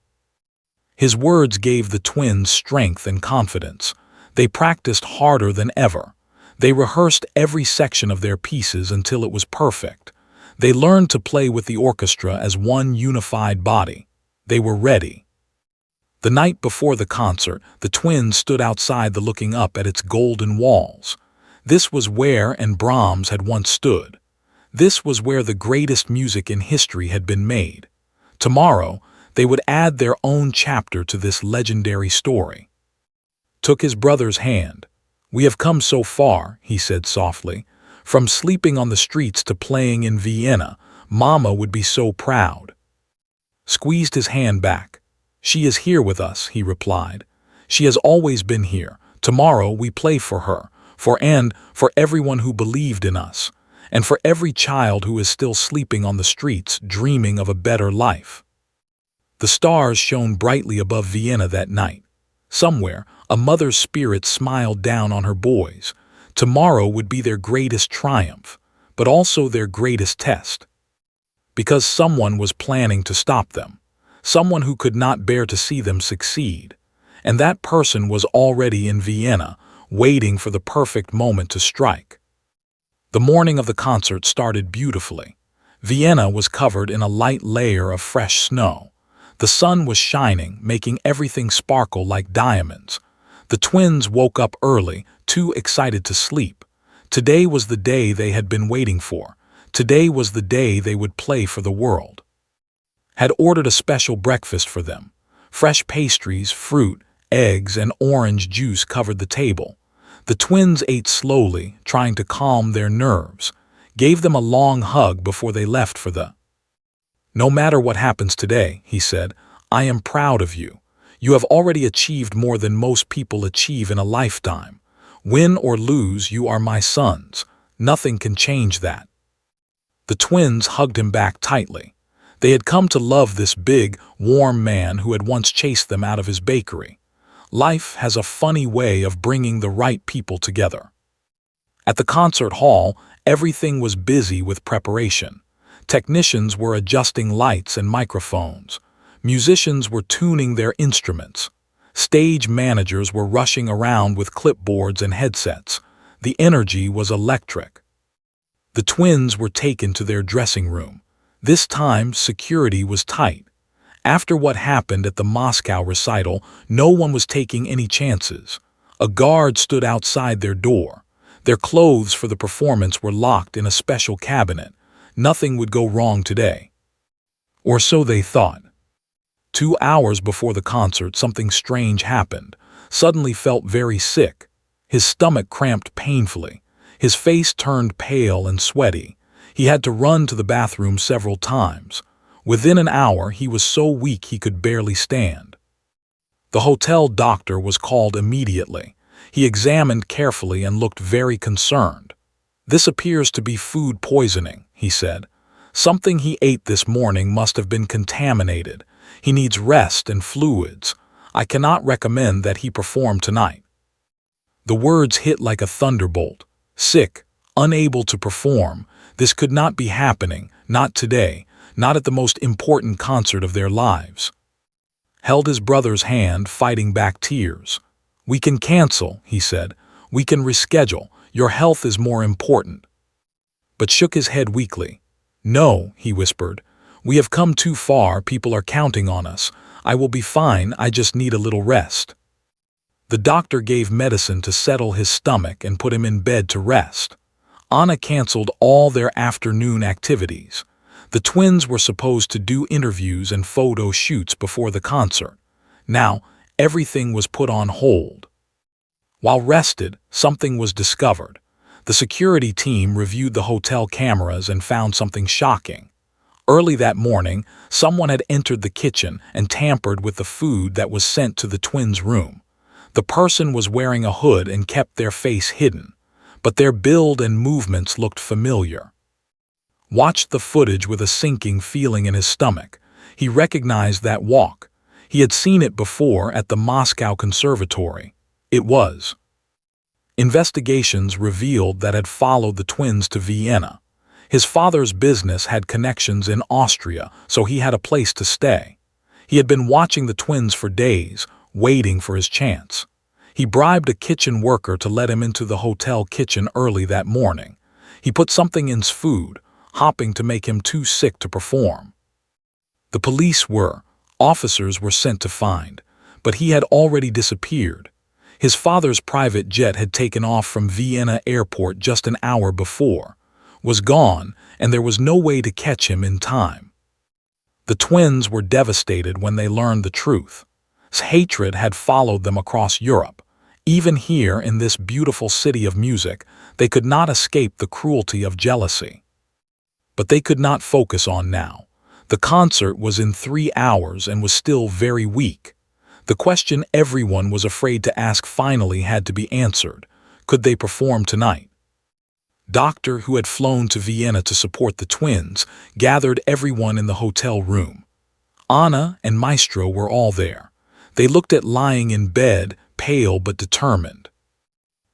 His words gave the twins strength and confidence. They practiced harder than ever. They rehearsed every section of their pieces until it was perfect. They learned to play with the orchestra as one unified body. They were ready. The night before the concert, the twins stood outside the looking up at its golden walls. This was where Brahms had once stood. This was where the greatest music in history had been made. Tomorrow, they would add their own chapter to this legendary story. took his brother's hand. "We have come so far," he said softly. "From sleeping on the streets to playing in Vienna. Mama would be so proud." Squeezed his hand back. "She is here with us," he replied. "She has always been here. Tomorrow we play for her, for everyone who believed in us, and for every child who is still sleeping on the streets dreaming of a better life." The stars shone brightly above Vienna that night. Somewhere, a mother's spirit smiled down on her boys. Tomorrow would be their greatest triumph, but also their greatest test. Because someone was planning to stop them, someone who could not bear to see them succeed. And that person was already in Vienna, waiting for the perfect moment to strike. The morning of the concert started beautifully. Vienna was covered in a light layer of fresh snow. The sun was shining, making everything sparkle like diamonds. The twins woke up early, too excited to sleep. Today was the day they had been waiting for. Today was the day they would play for the world. Had ordered a special breakfast for them. Fresh pastries, fruit, eggs, and orange juice covered the table. The twins ate slowly, trying to calm their nerves. Gave them a long hug before they left for the. "No matter what happens today," he said, "I am proud of you. You have already achieved more than most people achieve in a lifetime. Win or lose, you are my sons. Nothing can change that." The twins hugged him back tightly. They had come to love this big, warm man who had once chased them out of his bakery. Life has a funny way of bringing the right people together. At the concert hall, everything was busy with preparation. Technicians were adjusting lights and microphones. Musicians were tuning their instruments. Stage managers were rushing around with clipboards and headsets. The energy was electric. The twins were taken to their dressing room. This time, security was tight. After what happened at the Moscow recital, no one was taking any chances. A guard stood outside their door. Their clothes for the performance were locked in a special cabinet. Nothing would go wrong today. Or so they thought. 2 hours before the concert, something strange happened. Suddenly felt very sick. His stomach cramped painfully. His face turned pale and sweaty. He had to run to the bathroom several times. Within an hour, he was so weak he could barely stand. The hotel doctor was called immediately. He examined carefully and looked very concerned. "This appears to be food poisoning," he said. "Something he ate this morning must have been contaminated. He needs rest and fluids. I cannot recommend that he perform tonight." The words hit like a thunderbolt. Sick, unable to perform. This could not be happening, not today, not at the most important concert of their lives. Held his brother's hand, fighting back tears. "We can cancel," he said. "We can reschedule. Your health is more important." But shook his head weakly. "No," he whispered. "We have come too far. People are counting on us. I will be fine. I just need a little rest." The doctor gave medicine to settle his stomach and put him in bed to rest. Anna canceled all their afternoon activities. The twins were supposed to do interviews and photo shoots before the concert. Now, everything was put on hold. While rested, something was discovered. The security team reviewed the hotel cameras and found something shocking. Early that morning, someone had entered the kitchen and tampered with the food that was sent to the twins' room. The person was wearing a hood and kept their face hidden, but their build and movements looked familiar. Watched the footage with a sinking feeling in his stomach. He recognized that walk. He had seen it before at the Moscow Conservatory. It was. Investigations revealed that had followed the twins to Vienna. His father's business had connections in Austria, so he had a place to stay. He had been watching the twins for days, waiting for his chance. He bribed a kitchen worker to let him into the hotel kitchen early that morning. He put something in his food, hoping to make him too sick to perform. The officers were sent to find, but he had already disappeared. His father's private jet had taken off from Vienna airport just an hour before, was gone, and there was no way to catch him in time. The twins were devastated when they learned the truth. Hatred had followed them across Europe. Even here in this beautiful city of music, they could not escape the cruelty of jealousy. But they could not focus on now. The concert was in 3 hours and was still very weak. The question everyone was afraid to ask finally had to be answered. Could they perform tonight? Doctor, who had flown to Vienna to support the twins, gathered everyone in the hotel room. Anna and Maestro were all there. They looked at lying in bed, pale but determined.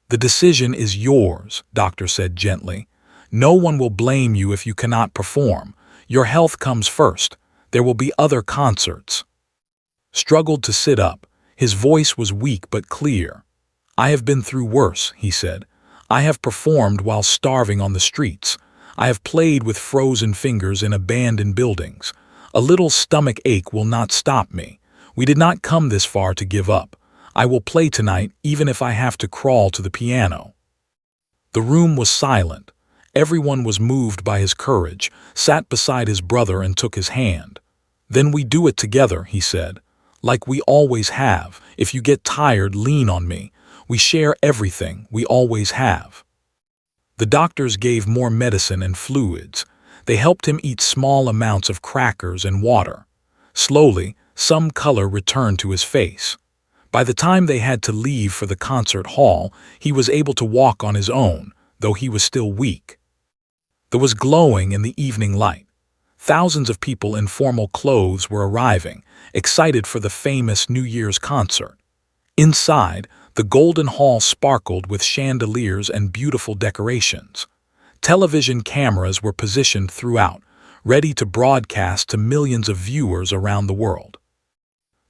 "The decision is yours," Doctor said gently. "No one will blame you if you cannot perform. Your health comes first. There will be other concerts." Struggled to sit up. His voice was weak but clear. "I have been through worse," he said. "I have performed while starving on the streets. I have played with frozen fingers in abandoned buildings. A little stomach ache will not stop me. We did not come this far to give up. I will play tonight even if I have to crawl to the piano." The room was silent. Everyone was moved by his courage, sat beside his brother and took his hand. "Then we do it together," he said. "Like we always have. If you get tired, lean on me. We share everything, we always have." The doctors gave more medicine and fluids. They helped him eat small amounts of crackers and water. Slowly, some color returned to his face. By the time they had to leave for the concert hall, he was able to walk on his own, though he was still weak. There was glowing in the evening light. Thousands of people in formal clothes were arriving, excited for the famous New Year's concert. Inside, the Golden Hall sparkled with chandeliers and beautiful decorations. Television cameras were positioned throughout, ready to broadcast to millions of viewers around the world.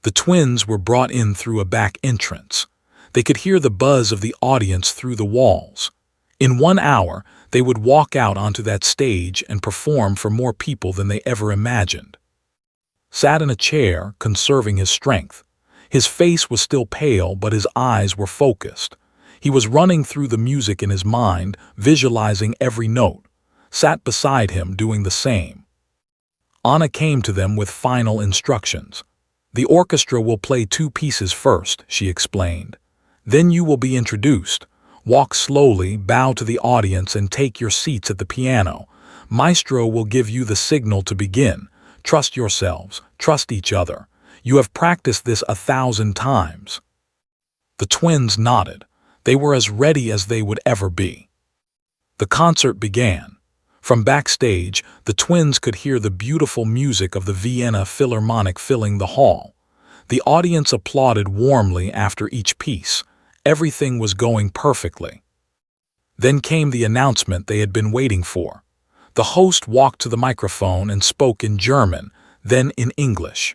The twins were brought in through a back entrance. They could hear the buzz of the audience through the walls. In 1 hour, they would walk out onto that stage and perform for more people than they ever imagined. Sat in a chair, conserving his strength. His face was still pale, but his eyes were focused. He was running through the music in his mind, visualizing every note. Sat beside him, doing the same. Anna came to them with final instructions. "The orchestra will play 2 pieces first," she explained. "Then you will be introduced. Walk slowly, bow to the audience, and take your seats at the piano. Maestro will give you the signal to begin. Trust yourselves, trust each other. You have practiced this 1,000 times." The twins nodded. They were as ready as they would ever be. The concert began. From backstage, the twins could hear the beautiful music of the Vienna Philharmonic filling the hall. The audience applauded warmly after each piece. Everything was going perfectly. Then came the announcement they had been waiting for. The host walked to the microphone and spoke in German, then in English.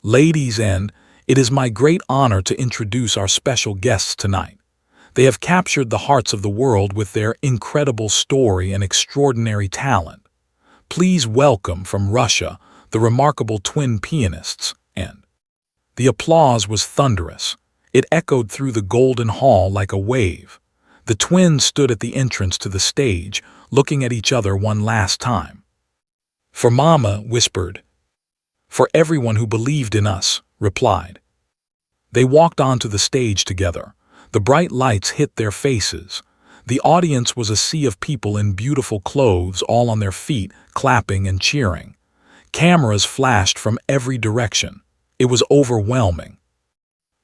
"Ladies and it is my great honor to introduce our special guests tonight. They have captured the hearts of the world with their incredible story and extraordinary talent. Please welcome from Russia the remarkable twin pianists." And the applause was thunderous. It echoed through the Golden Hall like a wave. The twins stood at the entrance to the stage, looking at each other one last time. "For Mama," whispered. "For everyone who believed in us," replied. They walked onto the stage together. The bright lights hit their faces. The audience was a sea of people in beautiful clothes, all on their feet, clapping and cheering. Cameras flashed from every direction. It was overwhelming.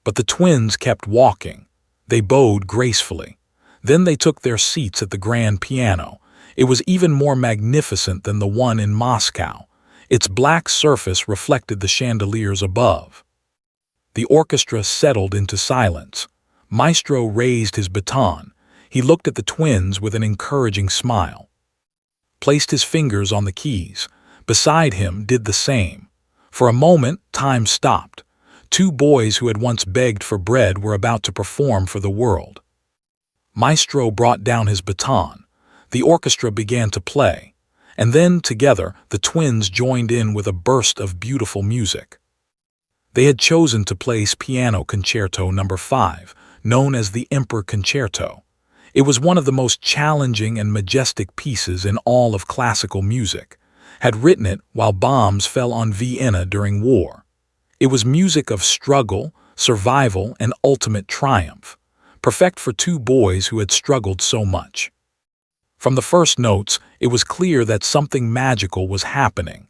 But the twins kept walking. They bowed gracefully. Then they took their seats at the grand piano. It was even more magnificent than the one in Moscow. Its black surface reflected the chandeliers above. The orchestra settled into silence. Maestro raised his baton. He looked at the twins with an encouraging smile. Placed his fingers on the keys. Beside him did the same. For a moment, time stopped. 2 boys who had once begged for bread were about to perform for the world. Maestro brought down his baton. The orchestra began to play. And then, together, the twins joined in with a burst of beautiful music. They had chosen to play Piano Concerto No. 5, known as the Emperor Concerto. It was one of the most challenging and majestic pieces in all of classical music. Had written it while bombs fell on Vienna during war. It was music of struggle, survival, and ultimate triumph. perfect for two boys who had struggled so much. From the first notes, it was clear that something magical was happening.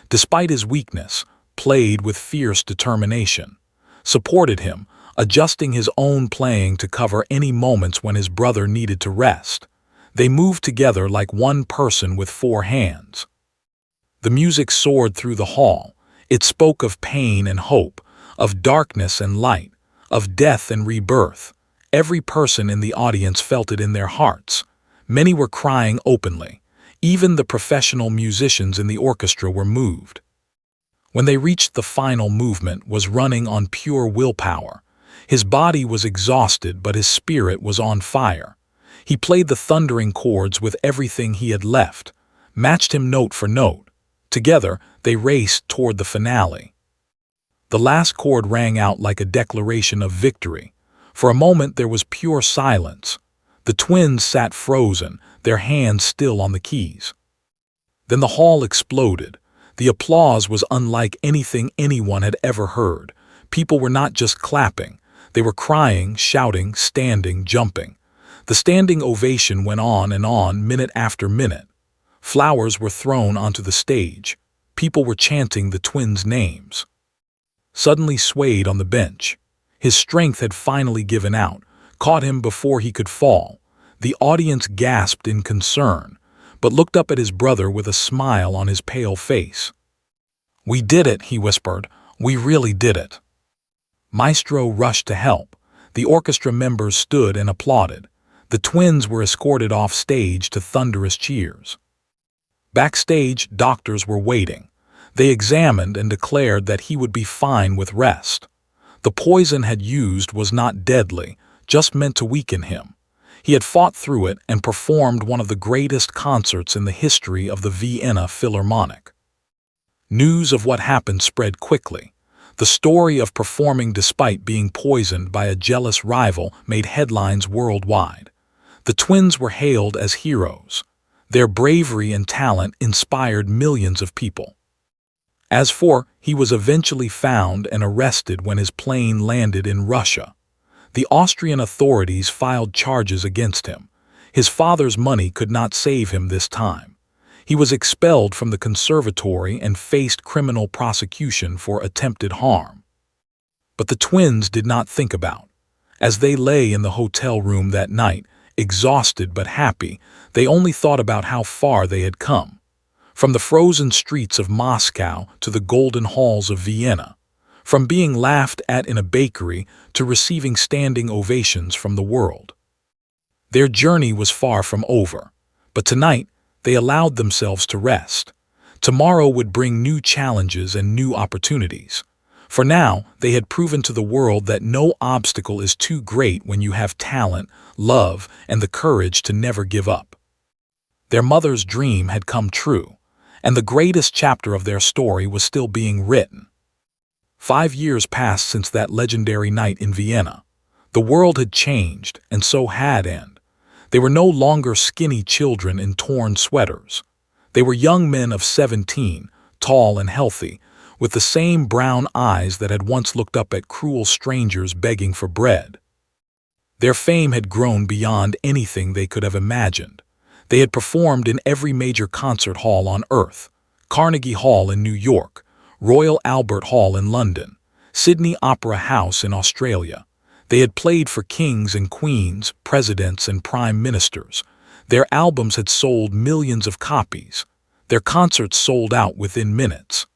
Despite his weakness, played with fierce determination, supported him, adjusting his own playing to cover any moments when his brother needed to rest. They moved together like one person with four hands. The music soared through the hall. It spoke of pain and hope, of darkness and light, of death and rebirth. Every person in the audience felt it in their hearts. Many were crying openly. Even the professional musicians in the orchestra were moved. When they reached the final movement, was running on pure willpower. His body was exhausted, but his spirit was on fire. He played the thundering chords with everything he had left, matched him note for note. Together, they raced toward the finale. The last chord rang out like a declaration of victory. For a moment there was pure silence. The twins sat frozen, their hands still on the keys. Then the hall exploded. The applause was unlike anything anyone had ever heard. People were not just clapping. They were crying, shouting, standing, jumping. The standing ovation went on, minute after minute. Flowers were thrown onto the stage. People were chanting the twins' names. Suddenly swayed on the bench. His strength had finally given out, caught him before he could fall. The audience gasped in concern, but looked up at his brother with a smile on his pale face. "We did it," he whispered. "We really did it." Maestro rushed to help. The orchestra members stood and applauded. The twins were escorted off stage to thunderous cheers. Backstage, doctors were waiting. They examined and declared that he would be fine with rest. The poison had used was not deadly, just meant to weaken him. He had fought through it and performed one of the greatest concerts in the history of the Vienna Philharmonic. News of what happened spread quickly. The story of performing despite being poisoned by a jealous rival made headlines worldwide. The twins were hailed as heroes. Their bravery and talent inspired millions of people. As for, he was eventually found and arrested when his plane landed in Russia. The Austrian authorities filed charges against him. His father's money could not save him this time. He was expelled from the conservatory and faced criminal prosecution for attempted harm. But the twins did not think about. As they lay in the hotel room that night, exhausted but happy, they only thought about how far they had come. From the frozen streets of Moscow to the golden halls of Vienna. From being laughed at in a bakery to receiving standing ovations from the world. Their journey was far from over, but tonight they allowed themselves to rest. Tomorrow would bring new challenges and new opportunities. For now, they had proven to the world that no obstacle is too great when you have talent, love, and the courage to never give up. Their mother's dream had come true, and the greatest chapter of their story was still being written. 5 years passed since that legendary night in Vienna. The world had changed, and so had End. They were no longer skinny children in torn sweaters. They were young men of 17, tall and healthy, with the same brown eyes that had once looked up at cruel strangers begging for bread. Their fame had grown beyond anything they could have imagined. They had performed in every major concert hall on earth, Carnegie Hall in New York, Royal Albert Hall in London, Sydney Opera House in Australia. They had played for kings and queens, presidents and prime ministers. Their albums had sold millions of copies. Their concerts sold out within minutes.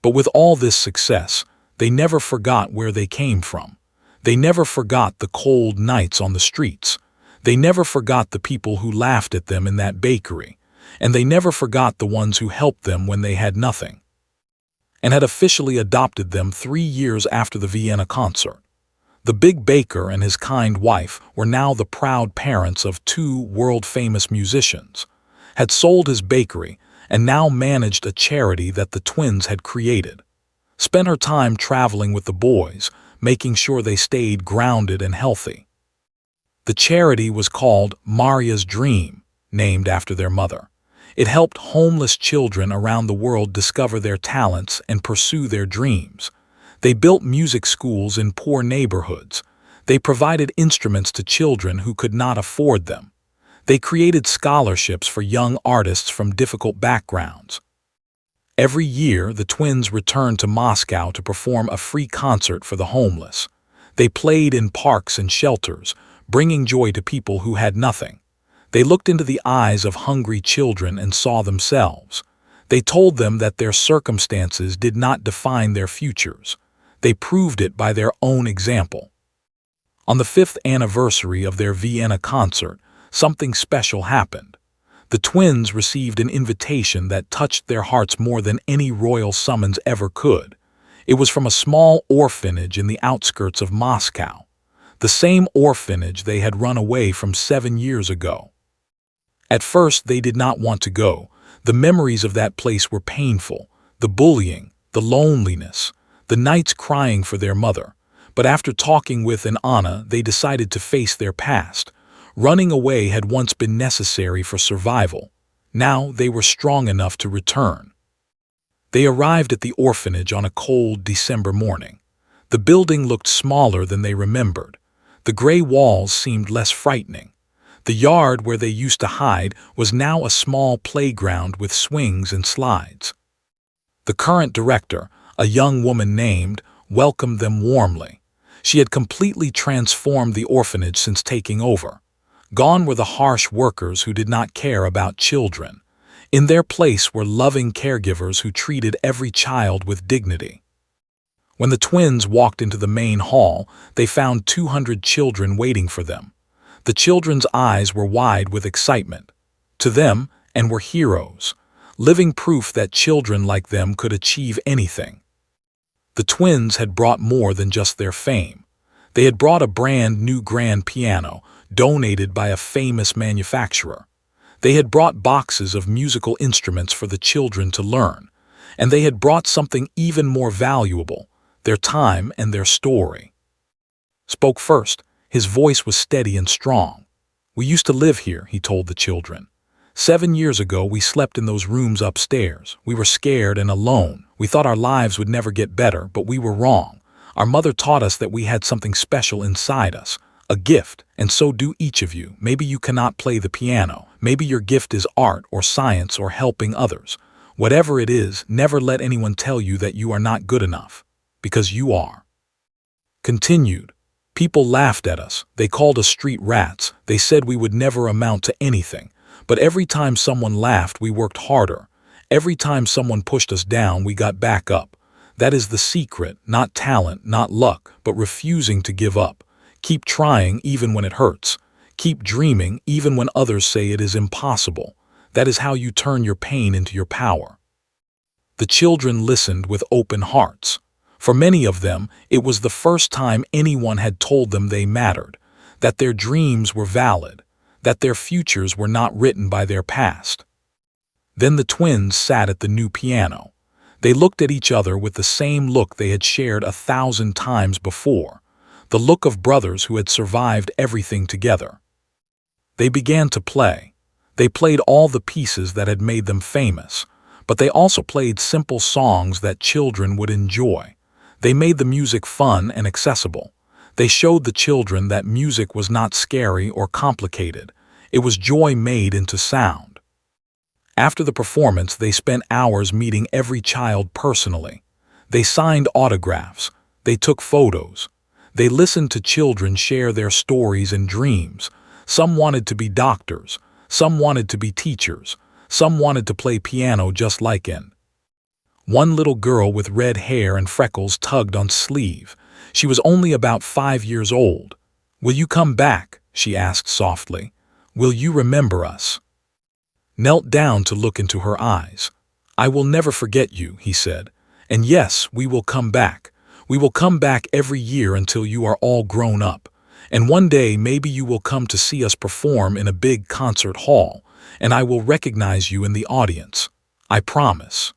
But with all this success, they never forgot where they came from. They never forgot the cold nights on the streets. They never forgot the people who laughed at them in that bakery. And they never forgot the ones who helped them when they had nothing. And had officially adopted them 3 years after the Vienna concert. The big baker and his kind wife were now the proud parents of 2 world-famous musicians, had sold his bakery, and now managed a charity that the twins had created. Spent her time traveling with the boys, making sure they stayed grounded and healthy. The charity was called Maria's Dream, named after their mother. It helped homeless children around the world discover their talents and pursue their dreams. They built music schools in poor neighborhoods. They provided instruments to children who could not afford them. They created scholarships for young artists from difficult backgrounds. Every year, the twins returned to Moscow to perform a free concert for the homeless. They played in parks and shelters, bringing joy to people who had nothing. They looked into the eyes of hungry children and saw themselves. They told them that their circumstances did not define their futures. They proved it by their own example. On the 5th anniversary of their Vienna concert, something special happened. The twins received an invitation that touched their hearts more than any royal summons ever could. It was from a small orphanage in the outskirts of Moscow, the same orphanage they had run away from 7 years ago. At first, they did not want to go. The memories of that place were painful, the bullying, the loneliness, the nights crying for their mother. But after talking with Anna, they decided to face their past. Running away had once been necessary for survival. Now they were strong enough to return. They arrived at the orphanage on a cold December morning. The building looked smaller than they remembered. The gray walls seemed less frightening. The yard where they used to hide was now a small playground with swings and slides. The current director, a young woman named, welcomed them warmly. She had completely transformed the orphanage since taking over. Gone were the harsh workers who did not care about children. In their place were loving caregivers who treated every child with dignity. When the twins walked into the main hall, they found 200 children waiting for them. The children's eyes were wide with excitement. To them, and were heroes, living proof that children like them could achieve anything. The twins had brought more than just their fame. They had brought a brand new grand piano, donated by a famous manufacturer. They had brought boxes of musical instruments for the children to learn, and they had brought something even more valuable, their time and their story. Spoke first, his voice was steady and strong. "We used to live here," he told the children. 7 years ago, we slept in those rooms upstairs. We were scared and alone. We thought our lives would never get better, but we were wrong. Our mother taught us that we had something special inside us, a gift, and so do each of you. Maybe you cannot play the piano. Maybe your gift is art or science or helping others. Whatever it is, never let anyone tell you that you are not good enough, because you are. Continued. People laughed at us. They called us street rats. They said we would never amount to anything. But every time someone laughed, we worked harder. Every time someone pushed us down, we got back up. That is the secret, not talent, not luck, but refusing to give up. Keep trying even when it hurts. Keep dreaming even when others say it is impossible. That is how you turn your pain into your power. The children listened with open hearts. For many of them, it was the first time anyone had told them they mattered, that their dreams were valid, that their futures were not written by their past. Then the twins sat at the new piano. They looked at each other with the same look they had shared 1,000 times before, the look of brothers who had survived everything together. They began to play. They played all the pieces that had made them famous, but they also played simple songs that children would enjoy. They made the music fun and accessible. They showed the children that music was not scary or complicated. It was joy made into sound. After the performance, they spent hours meeting every child personally. They signed autographs. They took photos. They listened to children share their stories and dreams. Some wanted to be doctors. Some wanted to be teachers. Some wanted to play piano just like in. One little girl with red hair and freckles tugged on sleeve. She was only about 5 years old. "Will you come back?" she asked softly. "Will you remember us?" Knelt down to look into her eyes. "I will never forget you," he said. "And yes, we will come back. We will come back every year until you are all grown up. And one day maybe you will come to see us perform in a big concert hall, and I will recognize you in the audience. I promise."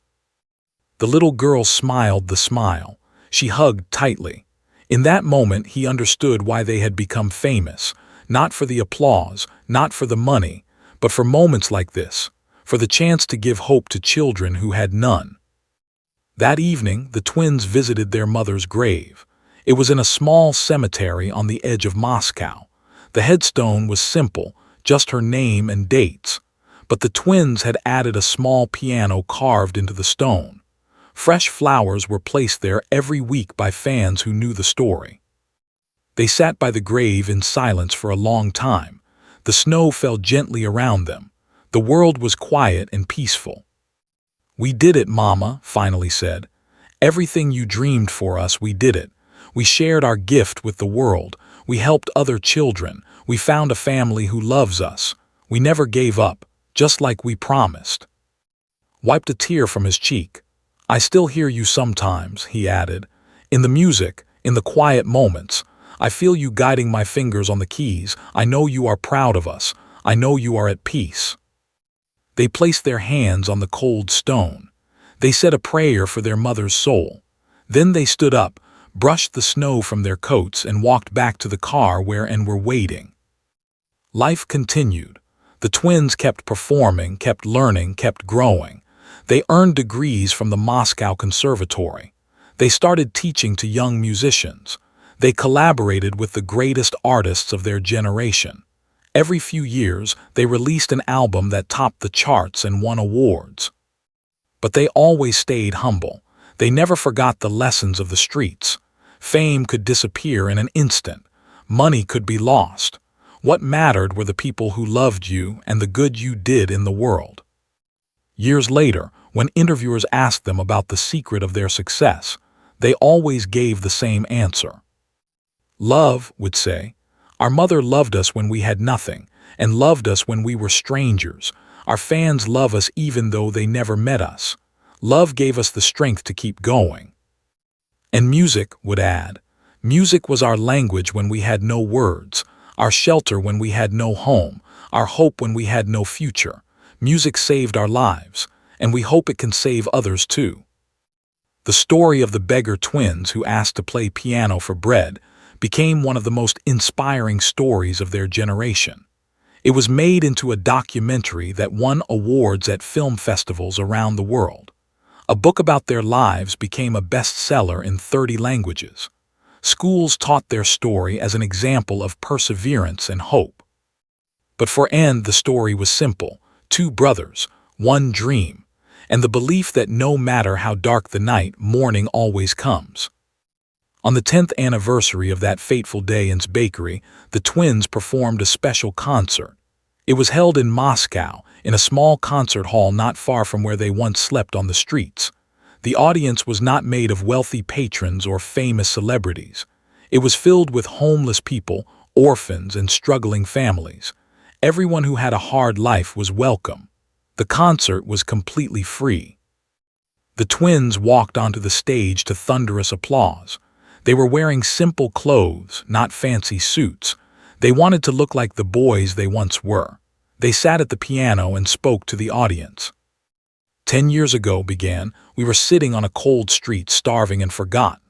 The little girl smiled the smile. She hugged tightly. In that moment, he understood why they had become famous, not for the applause, not for the money, but for moments like this, for the chance to give hope to children who had none. That evening, the twins visited their mother's grave. It was in a small cemetery on the edge of Moscow. The headstone was simple, just her name and dates, but the twins had added a small piano carved into the stone. Fresh flowers were placed there every week by fans who knew the story. They sat by the grave in silence for a long time. The snow fell gently around them. The world was quiet and peaceful. "We did it, Mama," finally said. "Everything you dreamed for us, we did it. We shared our gift with the world. We helped other children. We found a family who loves us. We never gave up, just like we promised." Wiped a tear from his cheek. "I still hear you sometimes," he added. "In the music, in the quiet moments. I feel you guiding my fingers on the keys. I know you are proud of us. I know you are at peace." They placed their hands on the cold stone. They said a prayer for their mother's soul. Then they stood up, brushed the snow from their coats, and walked back to the car and were waiting. Life continued. The twins kept performing, kept learning, kept growing. They earned degrees from the Moscow Conservatory. They started teaching to young musicians. They collaborated with the greatest artists of their generation. Every few years, they released an album that topped the charts and won awards. But they always stayed humble. They never forgot the lessons of the streets. Fame could disappear in an instant. Money could be lost. What mattered were the people who loved you and the good you did in the world. Years later, when interviewers asked them about the secret of their success, they always gave the same answer. "Love," would say. "Our mother loved us when we had nothing, and loved us when we were strangers. Our fans love us even though they never met us. Love gave us the strength to keep going." And music, would add. "Music was our language when we had no words, our shelter when we had no home, our hope when we had no future. Music saved our lives, and we hope it can save others too." The story of the beggar twins who asked to play piano for bread became one of the most inspiring stories of their generation. It was made into a documentary that won awards at film festivals around the world. A book about their lives became a bestseller in 30 languages. Schools taught their story as an example of perseverance and hope. But for Anne, the story was simple: 2 brothers, 1 dream, and the belief that no matter how dark the night, morning always comes. On the 10th anniversary of that fateful day in bakery, the twins performed a special concert. It was held in Moscow, in a small concert hall not far from where they once slept on the streets. The audience was not made of wealthy patrons or famous celebrities. It was filled with homeless people, orphans, and struggling families. Everyone who had a hard life was welcome. The concert was completely free. The twins walked onto the stage to thunderous applause. They were wearing simple clothes, not fancy suits. They wanted to look like the boys they once were. They sat at the piano and spoke to the audience. 10 years ago, began, we were sitting on a cold street, starving and forgotten.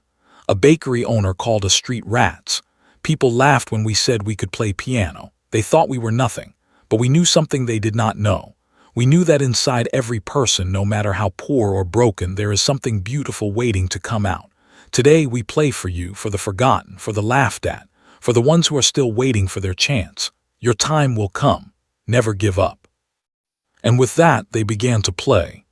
A bakery owner called us street rats. People laughed when we said we could play piano. They thought we were nothing, but we knew something they did not know. We knew that inside every person, no matter how poor or broken, there is something beautiful waiting to come out. Today we play for you, for the forgotten, for the laughed at, for the ones who are still waiting for their chance. Your time will come. Never give up." And with that, they began to play.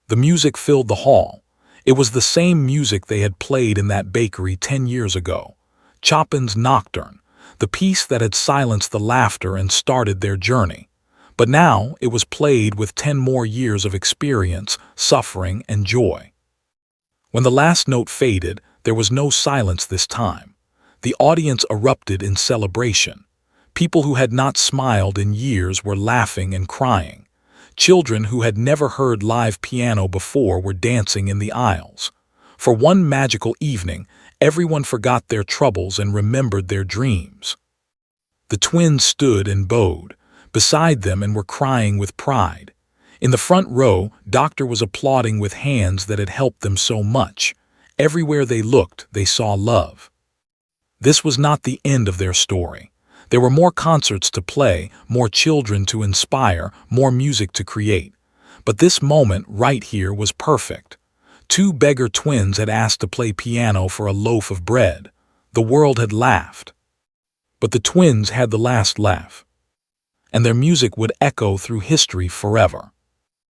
The music filled the hall. It was the same music they had played in that bakery 10 years ago. Chopin's Nocturne, the piece that had silenced the laughter and started their journey. But now it was played with 10 more years of experience, suffering, and joy. When the last note faded, there was no silence this time. The audience erupted in celebration. People who had not smiled in years were laughing and crying. Children who had never heard live piano before were dancing in the aisles. For one magical evening, everyone forgot their troubles and remembered their dreams. The twins stood and bowed beside them and were crying with pride. In the front row, Doctor was applauding with hands that had helped them so much. Everywhere they looked, they saw love. This was not the end of their story. There were more concerts to play, more children to inspire, more music to create. But this moment right here was perfect. Two beggar twins had asked to play piano for a loaf of bread. The world had laughed. But the twins had the last laugh, and their music would echo through history forever.